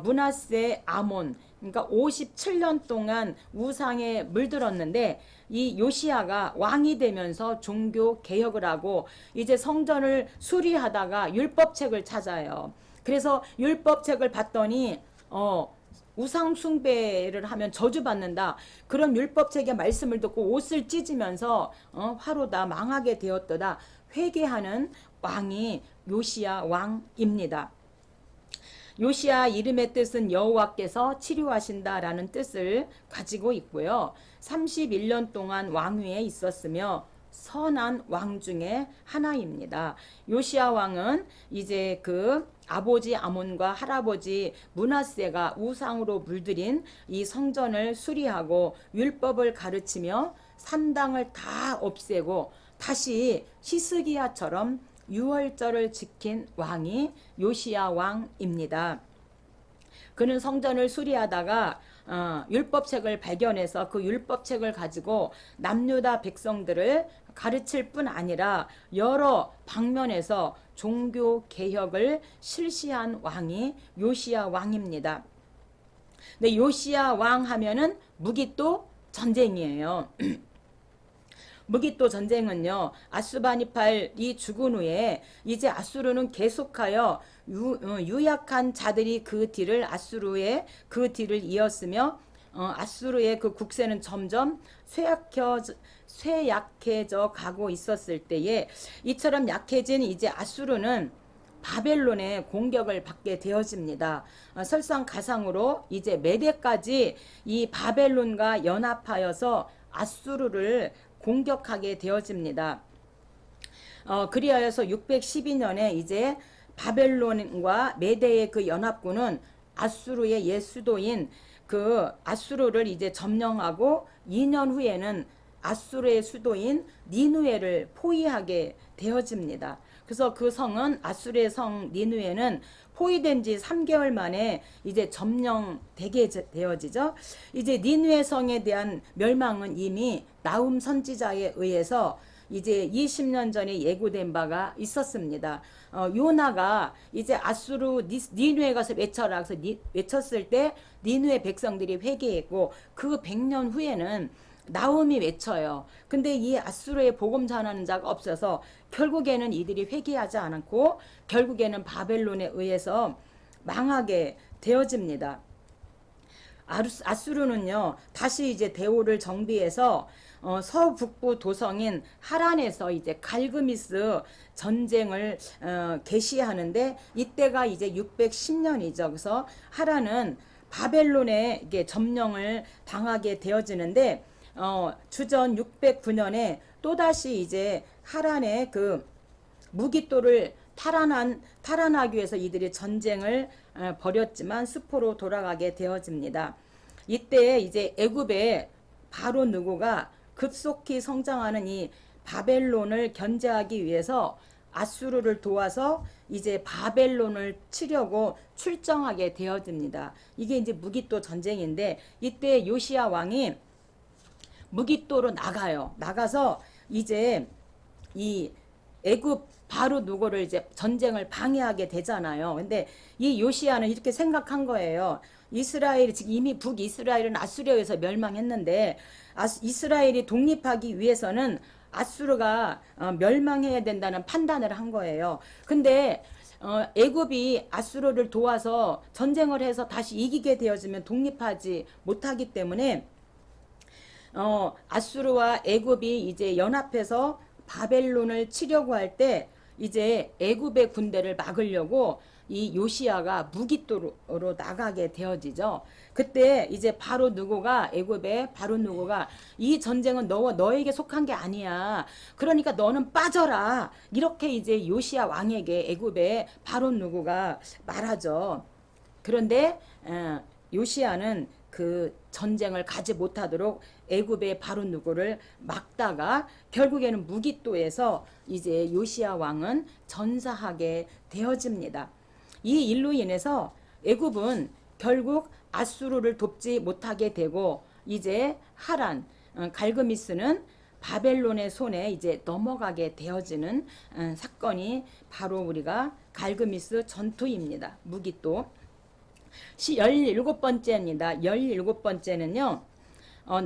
S1: 므낫세 아몬, 그러니까 57년 동안 우상에 물들었는데, 이 요시야가 왕이 되면서 종교 개혁을 하고 이제 성전을 수리하다가 율법책을 찾아요. 그래서 율법책을 봤더니 우상 숭배를 하면 저주받는다. 그런 율법책의 말씀을 듣고 옷을 찢으면서 화로다 망하게 되었도다 회개하는 왕이 요시야 왕입니다. 요시야 이름의 뜻은 여호와께서 치료하신다라는 뜻을 가지고 있고요. 31년 동안 왕위에 있었으며 선한 왕 중에 하나입니다. 요시야 왕은 이제 그 아버지 아몬과 할아버지 므낫세가 우상으로 물들인 이 성전을 수리하고 율법을 가르치며 산당을 다 없애고 다시 히스기야처럼 유월절을 지킨 왕이 요시야 왕입니다. 그는 성전을 수리하다가 율법책을 발견해서 그 율법책을 가지고 남유다 백성들을 가르칠 뿐 아니라 여러 방면에서 종교 개혁을 실시한 왕이 요시야 왕입니다. 근데 요시야 왕 하면은 무기또 전쟁이에요. 무기또 전쟁은요, 아수바니팔이 죽은 후에 이제 아수르는 계속하여 유약한 자들이 그 뒤를 아수르의 그 뒤를 이었으며 아수르의 그 국세는 점점 쇠약해져 가고 있었을 때에 이처럼 약해진 이제 아수르는 바벨론의 공격을 받게 되어집니다. 설상가상으로 이제 메대까지 이 바벨론과 연합하여서 아수르를 공격하게 되어집니다. 그리하여서 612년에 이제 바벨론과 메대의 그 연합군은 아수르의 옛 수도인 그 아수르를 이제 점령하고 2년 후에는 아수르의 수도인 니누에를 포위하게 되어집니다. 그래서 그 성은 아수르의 성 니누에는 포위된 지 3개월 만에 이제 점령되게 되어지죠. 이제 니누에 성에 대한 멸망은 이미 나훔 선지자에 의해서 이제 20년 전에 예고된 바가 있었습니다. 요나가 이제 아수르 니누에 가서 외쳐라. 그래서 외쳤을 때 니누의 백성들이 회개했고 그 100년 후에는 나훔이 외쳐요. 근데 이 아수르의 복음 전하는 자가 없어서 결국에는 이들이 회개하지 않고 결국에는 바벨론에 의해서 망하게 되어집니다. 아수르는요 다시 이제 대오를 정비해서 서북부 도성인 하란에서 이제 갈그미스 전쟁을 개시하는데 이때가 이제 610년이죠. 그래서 하란은 바벨론에 이게 점령을 당하게 되어지는데 주전 609년에 또다시 이제 하란의 그 무기또를 탈환하기 위해서 이들이 전쟁을 벌였지만 수포로 돌아가게 되어집니다. 이때 이제 애굽의 바로 느고가 급속히 성장하는 이 바벨론을 견제하기 위해서 아수르를 도와서 이제 바벨론을 치려고 출정하게 되어집니다. 이게 이제 무기또 전쟁인데 이때 요시야 왕이 무기또로 나가요. 나가서 이제 이 애굽 바로 누구를 이제 전쟁을 방해하게 되잖아요. 근데 이 요시야는 이렇게 생각한 거예요. 이스라엘이 지금 이미 북이스라엘은 아수르에서 멸망했는데 이스라엘이 독립하기 위해서는 아수르가 멸망해야 된다는 판단을 한 거예요. 근데 애굽이 아수르를 도와서 전쟁을 해서 다시 이기게 되어지면 독립하지 못하기 때문에 아수르와 애굽이 이제 연합해서 바벨론을 치려고 할 때 이제 애굽의 군대를 막으려고 이 요시야가 무기또로 나가게 되어지죠. 그때 이제 바로 누구가 애굽의 바로 누구가 이 전쟁은 너에게 속한 게 아니야. 그러니까 너는 빠져라. 이렇게 이제 요시야 왕에게 애굽의 바로 누구가 말하죠. 그런데 요시야는 그 전쟁을 가지 못하도록 애굽의 바로 누구를 막다가 결국에는 무기또에서 이제 요시야 왕은 전사하게 되어집니다. 이 일로 인해서 애굽은 결국 아수르를 돕지 못하게 되고 이제 하란 갈그미스는 바벨론의 손에 이제 넘어가게 되어지는 사건이 바로 우리가 갈그미스 전투입니다. 무기또 17번째입니다. 17번째는요.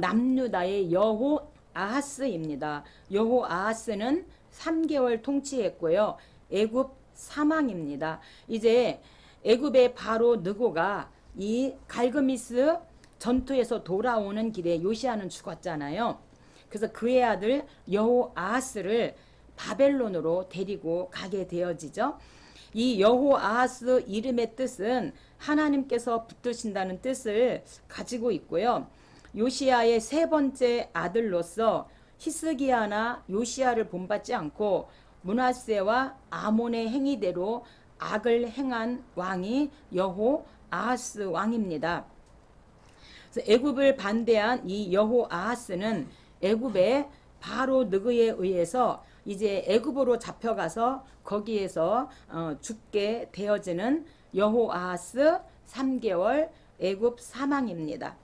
S1: 남유다의 여호 아하스입니다. 여호 아하스는 3개월 통치했고요. 애굽 사망입니다. 이제 애굽의 바로 느고가 이 갈그미스 전투에서 돌아오는 길에 요시야는 죽었잖아요. 그래서 그의 아들 여호 아하스를 바벨론으로 데리고 가게 되어지죠. 이 여호 아하스 이름의 뜻은 하나님께서 붙드신다는 뜻을 가지고 있고요. 요시야의 세 번째 아들로서 히스기야나 요시야를 본받지 않고 므낫세와 아몬의 행위대로 악을 행한 왕이 여호 아하스 왕입니다. 애굽을 반대한 이 여호 아하스는 애굽의 바로 느그에 의해서 이제 애굽으로 잡혀가서 거기에서 죽게 되어지는 여호 아하스 3개월 애굽 사망입니다.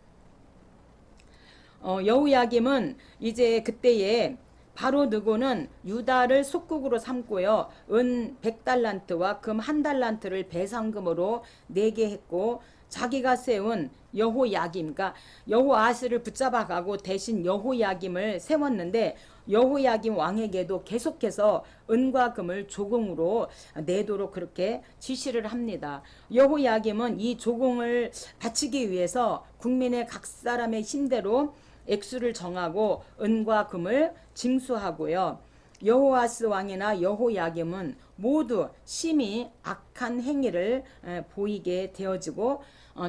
S1: 여호야김은 이제 그때에 바로 느고는 유다를 속국으로 삼고요. 은 100달란트와 금 1달란트를 배상금으로 내게 했고 자기가 세운 여호야김, 그러니까 여호아스를 붙잡아가고 대신 여호야김을 세웠는데 여호야김 왕에게도 계속해서 은과 금을 조공으로 내도록 그렇게 지시를 합니다. 여호야김은 이 조공을 바치기 위해서 국민의 각 사람의 힘대로 액수를 정하고 은과 금을 징수하고요. 여호아스 왕이나 여호야김은 모두 심히 악한 행위를 보이게 되어지고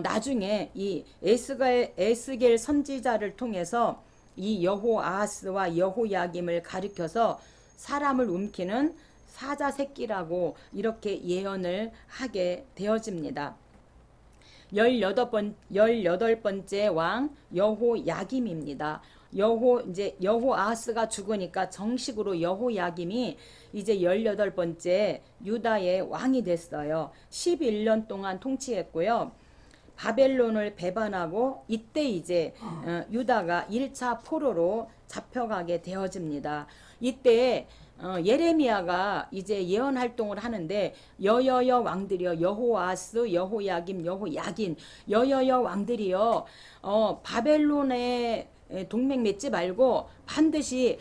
S1: 나중에 이 에스겔 선지자를 통해서 이 여호아스와 여호야김을 가리켜서 사람을 움키는 사자 새끼라고 이렇게 예언을 하게 되어집니다. 18번째 왕 여호야김입니다. 여호아스가 죽으니까 정식으로 여호야김이 이제 18번째 유다의 왕이 됐어요. 11년 동안 통치했고요. 바벨론을 배반하고 이때 이제 유다가 1차 포로로 잡혀가게 되어집니다. 이때 예레미야가 이제 예언 활동을 하는데 여여여 왕들이여 여호아스 여호야김 여호야긴 여여여 왕들이여 바벨론에 동맹 맺지 말고 반드시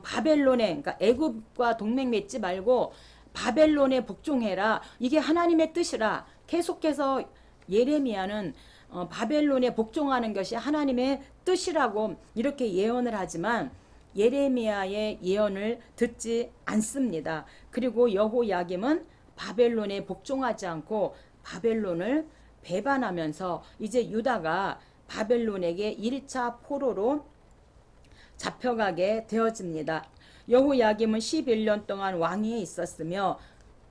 S1: 바벨론에 그러니까 애굽과 동맹 맺지 말고 바벨론에 복종해라. 이게 하나님의 뜻이라. 계속해서 예레미야는 바벨론에 복종하는 것이 하나님의 뜻이라고 이렇게 예언을 하지만 예레미야의 예언을 듣지 않습니다. 그리고 여호야김은 바벨론에 복종하지 않고 바벨론을 배반하면서 이제 유다가 바벨론에게 1차 포로로 잡혀가게 되어집니다. 여호야김은 11년 동안 왕위에 있었으며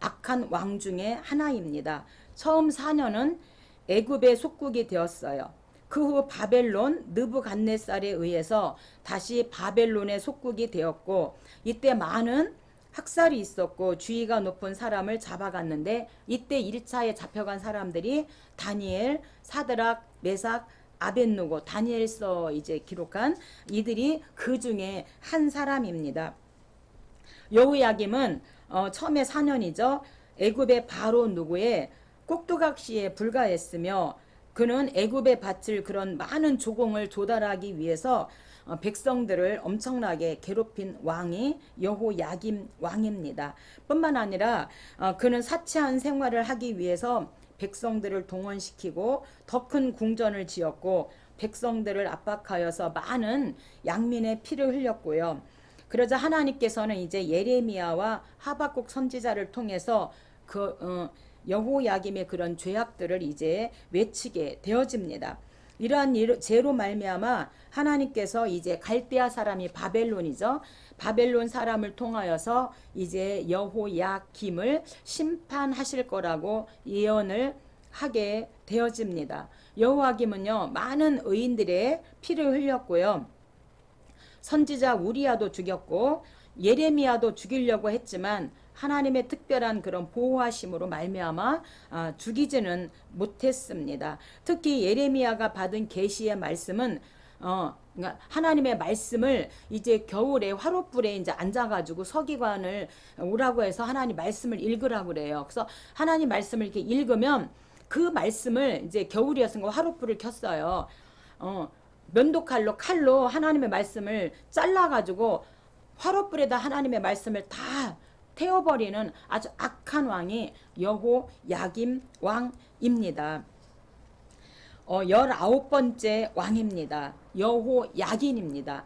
S1: 악한 왕 중에 하나입니다. 처음 4년은 애굽의 속국이 되었어요. 그 후 바벨론 느부갓네살에 의해서 다시 바벨론의 속국이 되었고 이때 많은 학살이 있었고 주의가 높은 사람을 잡아갔는데 이때 1차에 잡혀간 사람들이 다니엘, 사드락, 메삭, 아벳느고, 다니엘서 이제 기록한 이들이 그 중에 한 사람입니다. 여호야김은 처음에 4년이죠. 애굽의 바로 누구의 꼭두각시에 불과했으며 그는 애굽에 바칠 그런 많은 조공을 조달하기 위해서 백성들을 엄청나게 괴롭힌 왕이 여호야김 왕입니다. 뿐만 아니라 그는 사치한 생활을 하기 위해서 백성들을 동원시키고 더 큰 궁전을 지었고 백성들을 압박하여서 많은 양민의 피를 흘렸고요. 그러자 하나님께서는 이제 예레미야와 하박국 선지자를 통해서 여호야김의 그런 죄악들을 이제 외치게 되어집니다. 이러한 죄로 말미암아 하나님께서 이제 갈대아 사람이 바벨론이죠. 바벨론 사람을 통하여서 이제 여호야김을 심판하실 거라고 예언을 하게 되어집니다. 여호야김은요 많은 의인들의 피를 흘렸고요. 선지자 우리야도 죽였고 예레미야도 죽이려고 했지만 하나님의 특별한 그런 보호하심으로 말미암아 죽이지는 못했습니다. 특히 예레미야가 받은 계시의 말씀은 그러니까 하나님의 말씀을 이제 겨울에 화롯불에 이제 앉아가지고 서기관을 오라고 해서 하나님 말씀을 읽으라고 그래요. 그래서 하나님 말씀을 이렇게 읽으면 그 말씀을 이제 겨울이었으니까 화롯불을 켰어요. 면도칼로 하나님의 말씀을 잘라가지고 화롯불에다 하나님의 말씀을 다 태워버리는 아주 악한 왕이 여호야김 왕입니다. 19번째 왕입니다. 여호야긴입니다.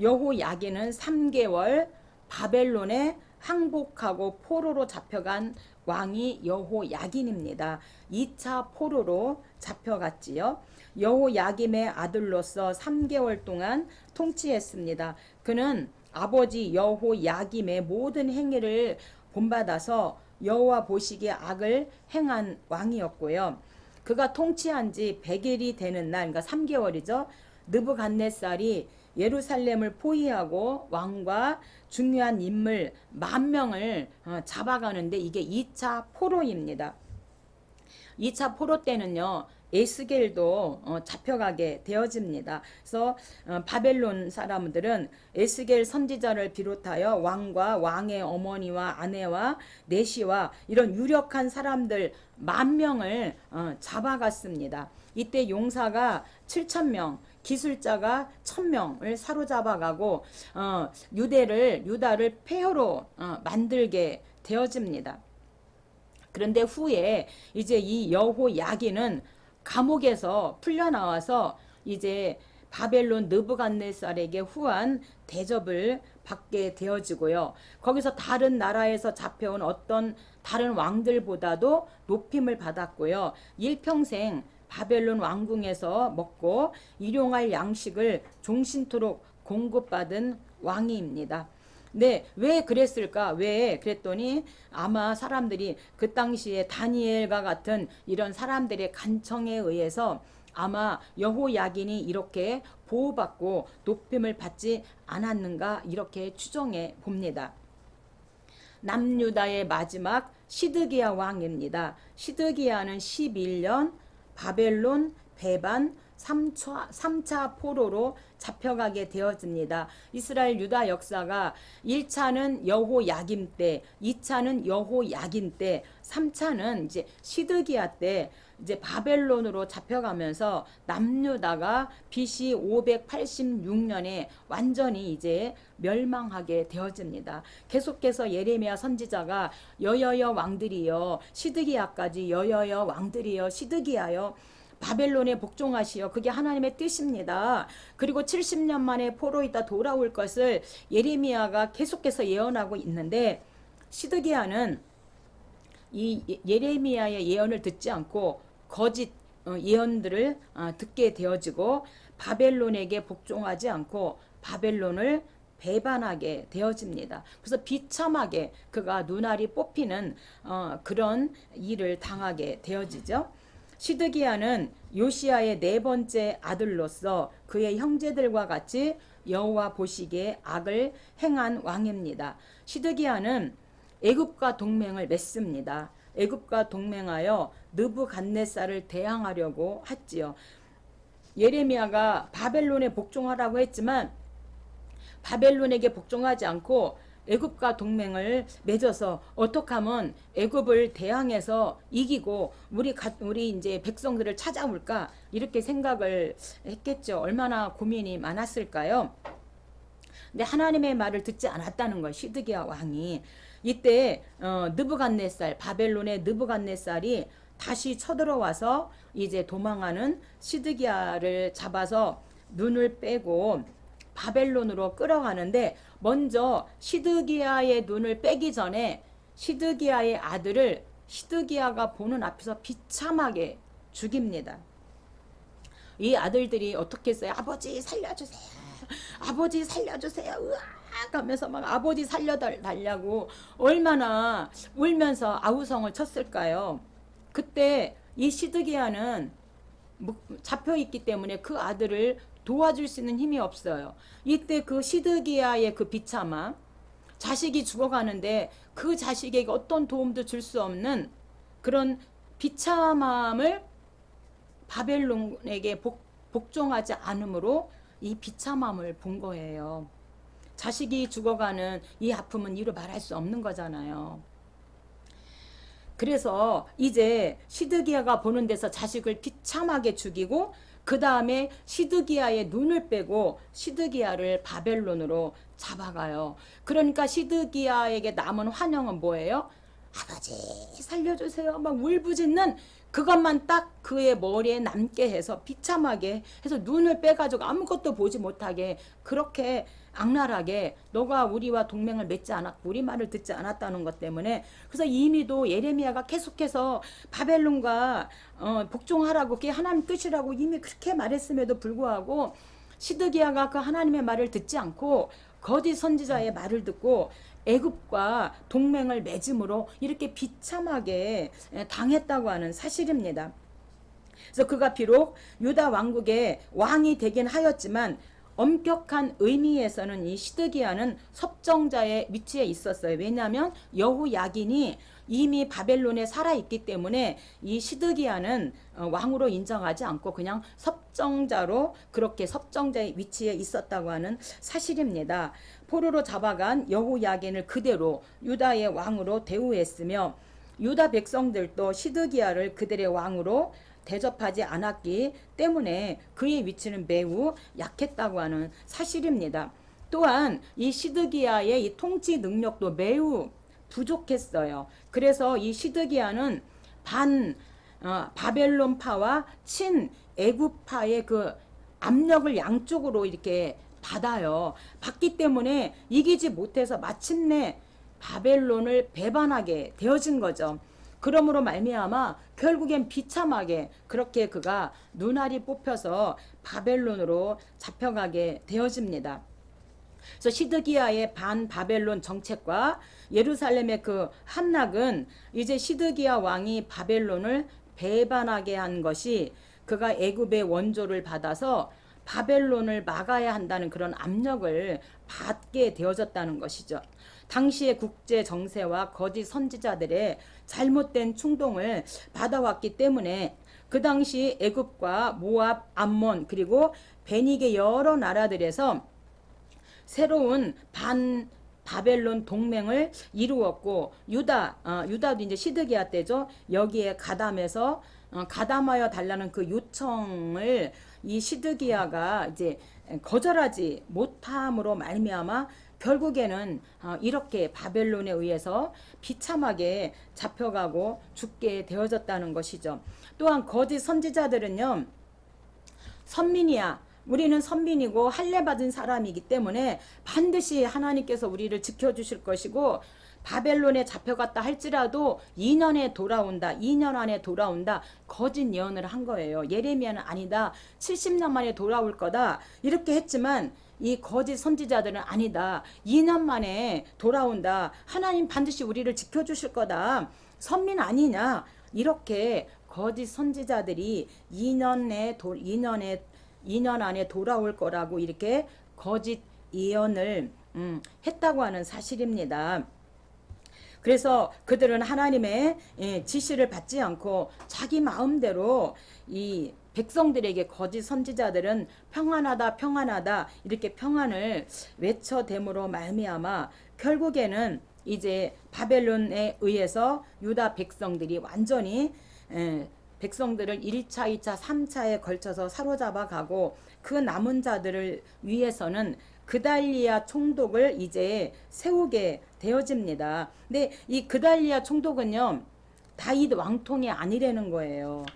S1: 여호야긴은 3개월 바벨론에 항복하고 포로로 잡혀간 왕이 여호야긴입니다. 2차 포로로 잡혀갔지요. 여호야김의 아들로서 3개월 동안 통치했습니다. 그는 아버지 여호야김의 모든 행위를 본받아서 여호와 보시기에 악을 행한 왕이었고요. 그가 통치한 지 100일이 되는 날, 그러니까 3개월이죠. 느부갓네살이 예루살렘을 포위하고 왕과 중요한 인물 10,000명을 잡아가는데 이게 2차 포로입니다. 2차 포로 때는요. 에스겔도 잡혀가게 되어집니다. 그래서 바벨론 사람들은 에스겔 선지자를 비롯하여 왕과 왕의 어머니와 아내와 내시와 이런 유력한 사람들 10,000명을 잡아갔습니다. 이때 용사가 7,000명, 기술자가 1,000명을 사로잡아가고 유다를 폐허로 만들게 되어집니다. 그런데 후에 이제 이 여호야긴은 감옥에서 풀려나와서 이제 바벨론 느부갓네살에게 후한 대접을 받게 되어지고요. 거기서 다른 나라에서 잡혀온 어떤 다른 왕들보다도 높임을 받았고요. 일평생 바벨론 왕궁에서 먹고 일용할 양식을 종신토록 공급받은 왕입니다. 네, 왜 그랬을까? 왜 그랬더니 아마 사람들이 그 당시에 다니엘과 같은 이런 사람들의 간청에 의해서 아마 여호야긴이 이렇게 보호받고 높임을 받지 않았는가 이렇게 추정해 봅니다. 남유다의 마지막 시드기야 왕입니다. 시드기야는 11년 바벨론 배반 3차 포로로 잡혀가게 되어집니다. 이스라엘 유다 역사가 1차는 여호야김 때, 2차는 여호야긴 때, 3차는 이제 시드기야 때 이제 바벨론으로 잡혀가면서 남유다가 BC 586년에 완전히 이제 멸망하게 되어집니다. 계속해서 예레미야 선지자가 여여여 왕들이여 시드기야까지 여여여 왕들이여 시드기야여 바벨론에 복종하시어 그게 하나님의 뜻입니다. 그리고 70년 만에 포로 있다 돌아올 것을 예레미야가 계속해서 예언하고 있는데 시드기야는 이 예레미야의 예언을 듣지 않고 거짓 예언들을 듣게 되어지고 바벨론에게 복종하지 않고 바벨론을 배반하게 되어집니다. 그래서 비참하게 그가 눈알이 뽑히는 그런 일을 당하게 되어지죠. 시드기야는 요시야의 4번째 아들로서 그의 형제들과 같이 여호와 보시기에 악을 행한 왕입니다. 시드기야는 애굽과 동맹을 맺습니다. 애굽과 동맹하여 느부갓네살을 대항하려고 했지요. 예레미야가 바벨론에 복종하라고 했지만 바벨론에게 복종하지 않고 애굽과 동맹을 맺어서 어떻게 하면 애굽을 대항해서 이기고 우리 이제 백성들을 찾아올까 이렇게 생각을 했겠죠. 얼마나 고민이 많았을까요? 근데 하나님의 말을 듣지 않았다는 거 시드기야 왕이 이때 느부갓네살 바벨론의 느부갓네살이 다시 쳐들어와서 이제 도망하는 시드기야를 잡아서 눈을 빼고 바벨론으로 끌어가는데 먼저 시드기야의 눈을 빼기 전에 시드기야의 아들을 시드기야가 보는 앞에서 비참하게 죽입니다. 이 아들들이 어떻게 했어요? 아버지 살려주세요. 아버지 살려주세요. 으악 하면서 막 아버지 살려달라고 얼마나 울면서 아우성을 쳤을까요? 그때 이 시드기야는 잡혀있기 때문에 그 아들을 도와줄 수 있는 힘이 없어요. 이때 그 시드기야의 그 비참함, 자식이 죽어가는데 그 자식에게 어떤 도움도 줄 수 없는 그런 비참함을 바벨론에게 복종하지 않으므로 이 비참함을 본 거예요. 자식이 죽어가는 이 아픔은 이루 말할 수 없는 거잖아요. 그래서 이제 시드기야가 보는 데서 자식을 비참하게 죽이고 그 다음에 시드기야의 눈을 빼고 시드기야를 바벨론으로 잡아가요. 그러니까 시드기야에게 남은 환영은 뭐예요? 아버지 살려주세요. 막 울부짖는 그것만 딱 그의 머리에 남게 해서 비참하게 해서 눈을 빼가지고 아무것도 보지 못하게 그렇게 악랄하게 너가 우리와 동맹을 맺지 않았고 우리 말을 듣지 않았다는 것 때문에 그래서 이미도 예레미야가 계속해서 바벨론과 복종하라고 그게 하나님 뜻이라고 이미 그렇게 말했음에도 불구하고 시드기야가 그 하나님의 말을 듣지 않고 거짓 선지자의 말을 듣고 애굽과 동맹을 맺음으로 이렇게 비참하게 당했다고 하는 사실입니다. 그래서 그가 비록 유다 왕국의 왕이 되긴 하였지만 엄격한 의미에서는 이 시드기야는 섭정자의 위치에 있었어요. 왜냐하면 여호야긴이 이미 바벨론에 살아있기 때문에 이 시드기야는 왕으로 인정하지 않고 그냥 섭정자로 그렇게 섭정자의 위치에 있었다고 하는 사실입니다. 포로로 잡아간 여호야긴을 그대로 유다의 왕으로 대우했으며 유다 백성들도 시드기야를 그들의 왕으로 대접하지 않았기 때문에 그의 위치는 매우 약했다고 하는 사실입니다. 또한 이 시드기야의 이 통치 능력도 매우 부족했어요. 그래서 이 시드기야는 바벨론파와 친 애굽파의 그 압력을 양쪽으로 이렇게 받기 때문에 이기지 못해서 마침내 바벨론을 배반하게 되어진 거죠. 그러므로 말미암아 결국엔 비참하게 그렇게 그가 눈알이 뽑혀서 바벨론으로 잡혀가게 되어집니다. 그래서 시드기야의 반바벨론 정책과 예루살렘의 그 함락은 이제 시드기야 왕이 바벨론을 배반하게 한 것이 그가 애굽의 원조를 받아서 바벨론을 막아야 한다는 그런 압력을 받게 되어졌다는 것이죠. 당시의 국제 정세와 거짓 선지자들의 잘못된 충동을 받아왔기 때문에 그 당시 애굽과 모압, 암몬 그리고 베닉의 여러 나라들에서 새로운 바벨론 동맹을 이루었고 유다도 이제 시드기야 때죠. 여기에 가담하여 달라는 그 요청을 이 시드기야가 이제 거절하지 못함으로 말미암아 결국에는 이렇게 바벨론에 의해서 비참하게 잡혀가고 죽게 되어졌다는 것이죠. 또한 거짓 선지자들은요, 선민이야. 우리는 선민이고 할례 받은 사람이기 때문에 반드시 하나님께서 우리를 지켜주실 것이고 바벨론에 잡혀갔다 할지라도 2년 안에 돌아온다 거짓 예언을 한 거예요. 예레미야는 아니다 70년 만에 돌아올 거다 이렇게 했지만 이 거짓 선지자들은 아니다 2년 만에 돌아온다 하나님 반드시 우리를 지켜주실 거다 선민 아니냐 이렇게 거짓 선지자들이 2년 안에 돌아올 거라고 이렇게 거짓 예언을 했다고 하는 사실입니다. 그래서 그들은 하나님의 지시를 받지 않고 자기 마음대로 이 백성들에게 거짓 선지자들은 평안하다 이렇게 평안을 외쳐댐으로 말미암아 결국에는 이제 바벨론에 의해서 유다 백성들이 완전히 백성들을 1차, 2차, 3차에 걸쳐서 사로잡아 가고 그 남은 자들을 위해서는 그달리아 총독을 이제 세우게 되어집니다. 근데 이 그달리아 총독은요, 다윗 왕통이 아니라는 거예요.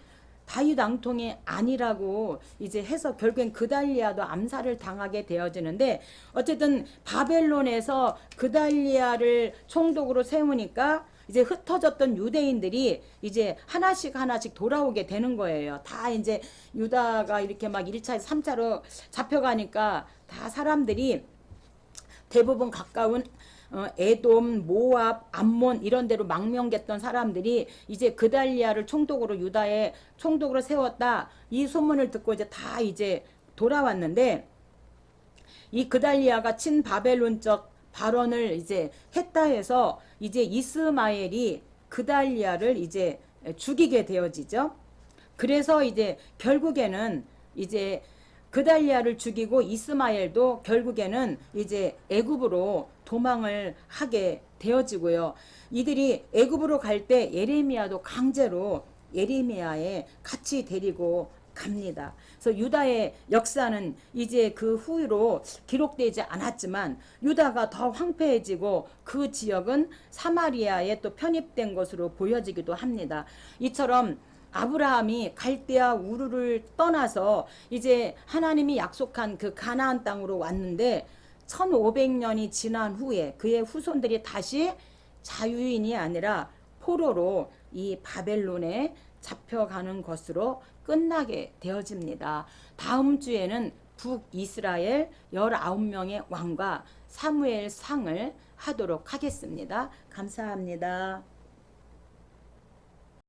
S1: 다윗 왕통이 아니라고 이제 해서 결국엔 그달리아도 암살을 당하게 되어지는데 어쨌든 바벨론에서 그달리아를 총독으로 세우니까 이제 흩어졌던 유대인들이 이제 하나씩 돌아오게 되는 거예요. 다 이제 유다가 이렇게 막 1차에서 3차로 잡혀가니까 다 사람들이 대부분 가까운 에돔, 모압, 암몬 이런 데로 망명됐던 사람들이 이제 그달리아를 유다의 총독으로 세웠다. 이 소문을 듣고 이제 다 이제 돌아왔는데 이 그달리아가 친바벨론적 발언을 이제 했다 해서 이제 이스마엘이 그달리아를 이제 죽이게 되어지죠. 그래서 이제 결국에는 이제 그달리아를 죽이고 이스마엘도 결국에는 이제 애굽으로 도망을 하게 되어지고요. 이들이 애굽으로 갈 때 예레미야도 강제로 예레미야에 같이 데리고 갑니다. 그래서 유다의 역사는 이제 그 후로 기록되지 않았지만 유다가 더 황폐해지고 그 지역은 사마리아에 또 편입된 것으로 보여지기도 합니다. 이처럼 아브라함이 갈대아 우르를 떠나서 이제 하나님이 약속한 그 가나안 땅으로 왔는데 1500년이 지난 후에 그의 후손들이 다시 자유인이 아니라 포로로 이 바벨론에 잡혀가는 것으로 끝나게 되어집니다. 다음 주에는 북이스라엘 19명의 왕과 사무엘상을 하도록 하겠습니다. 감사합니다.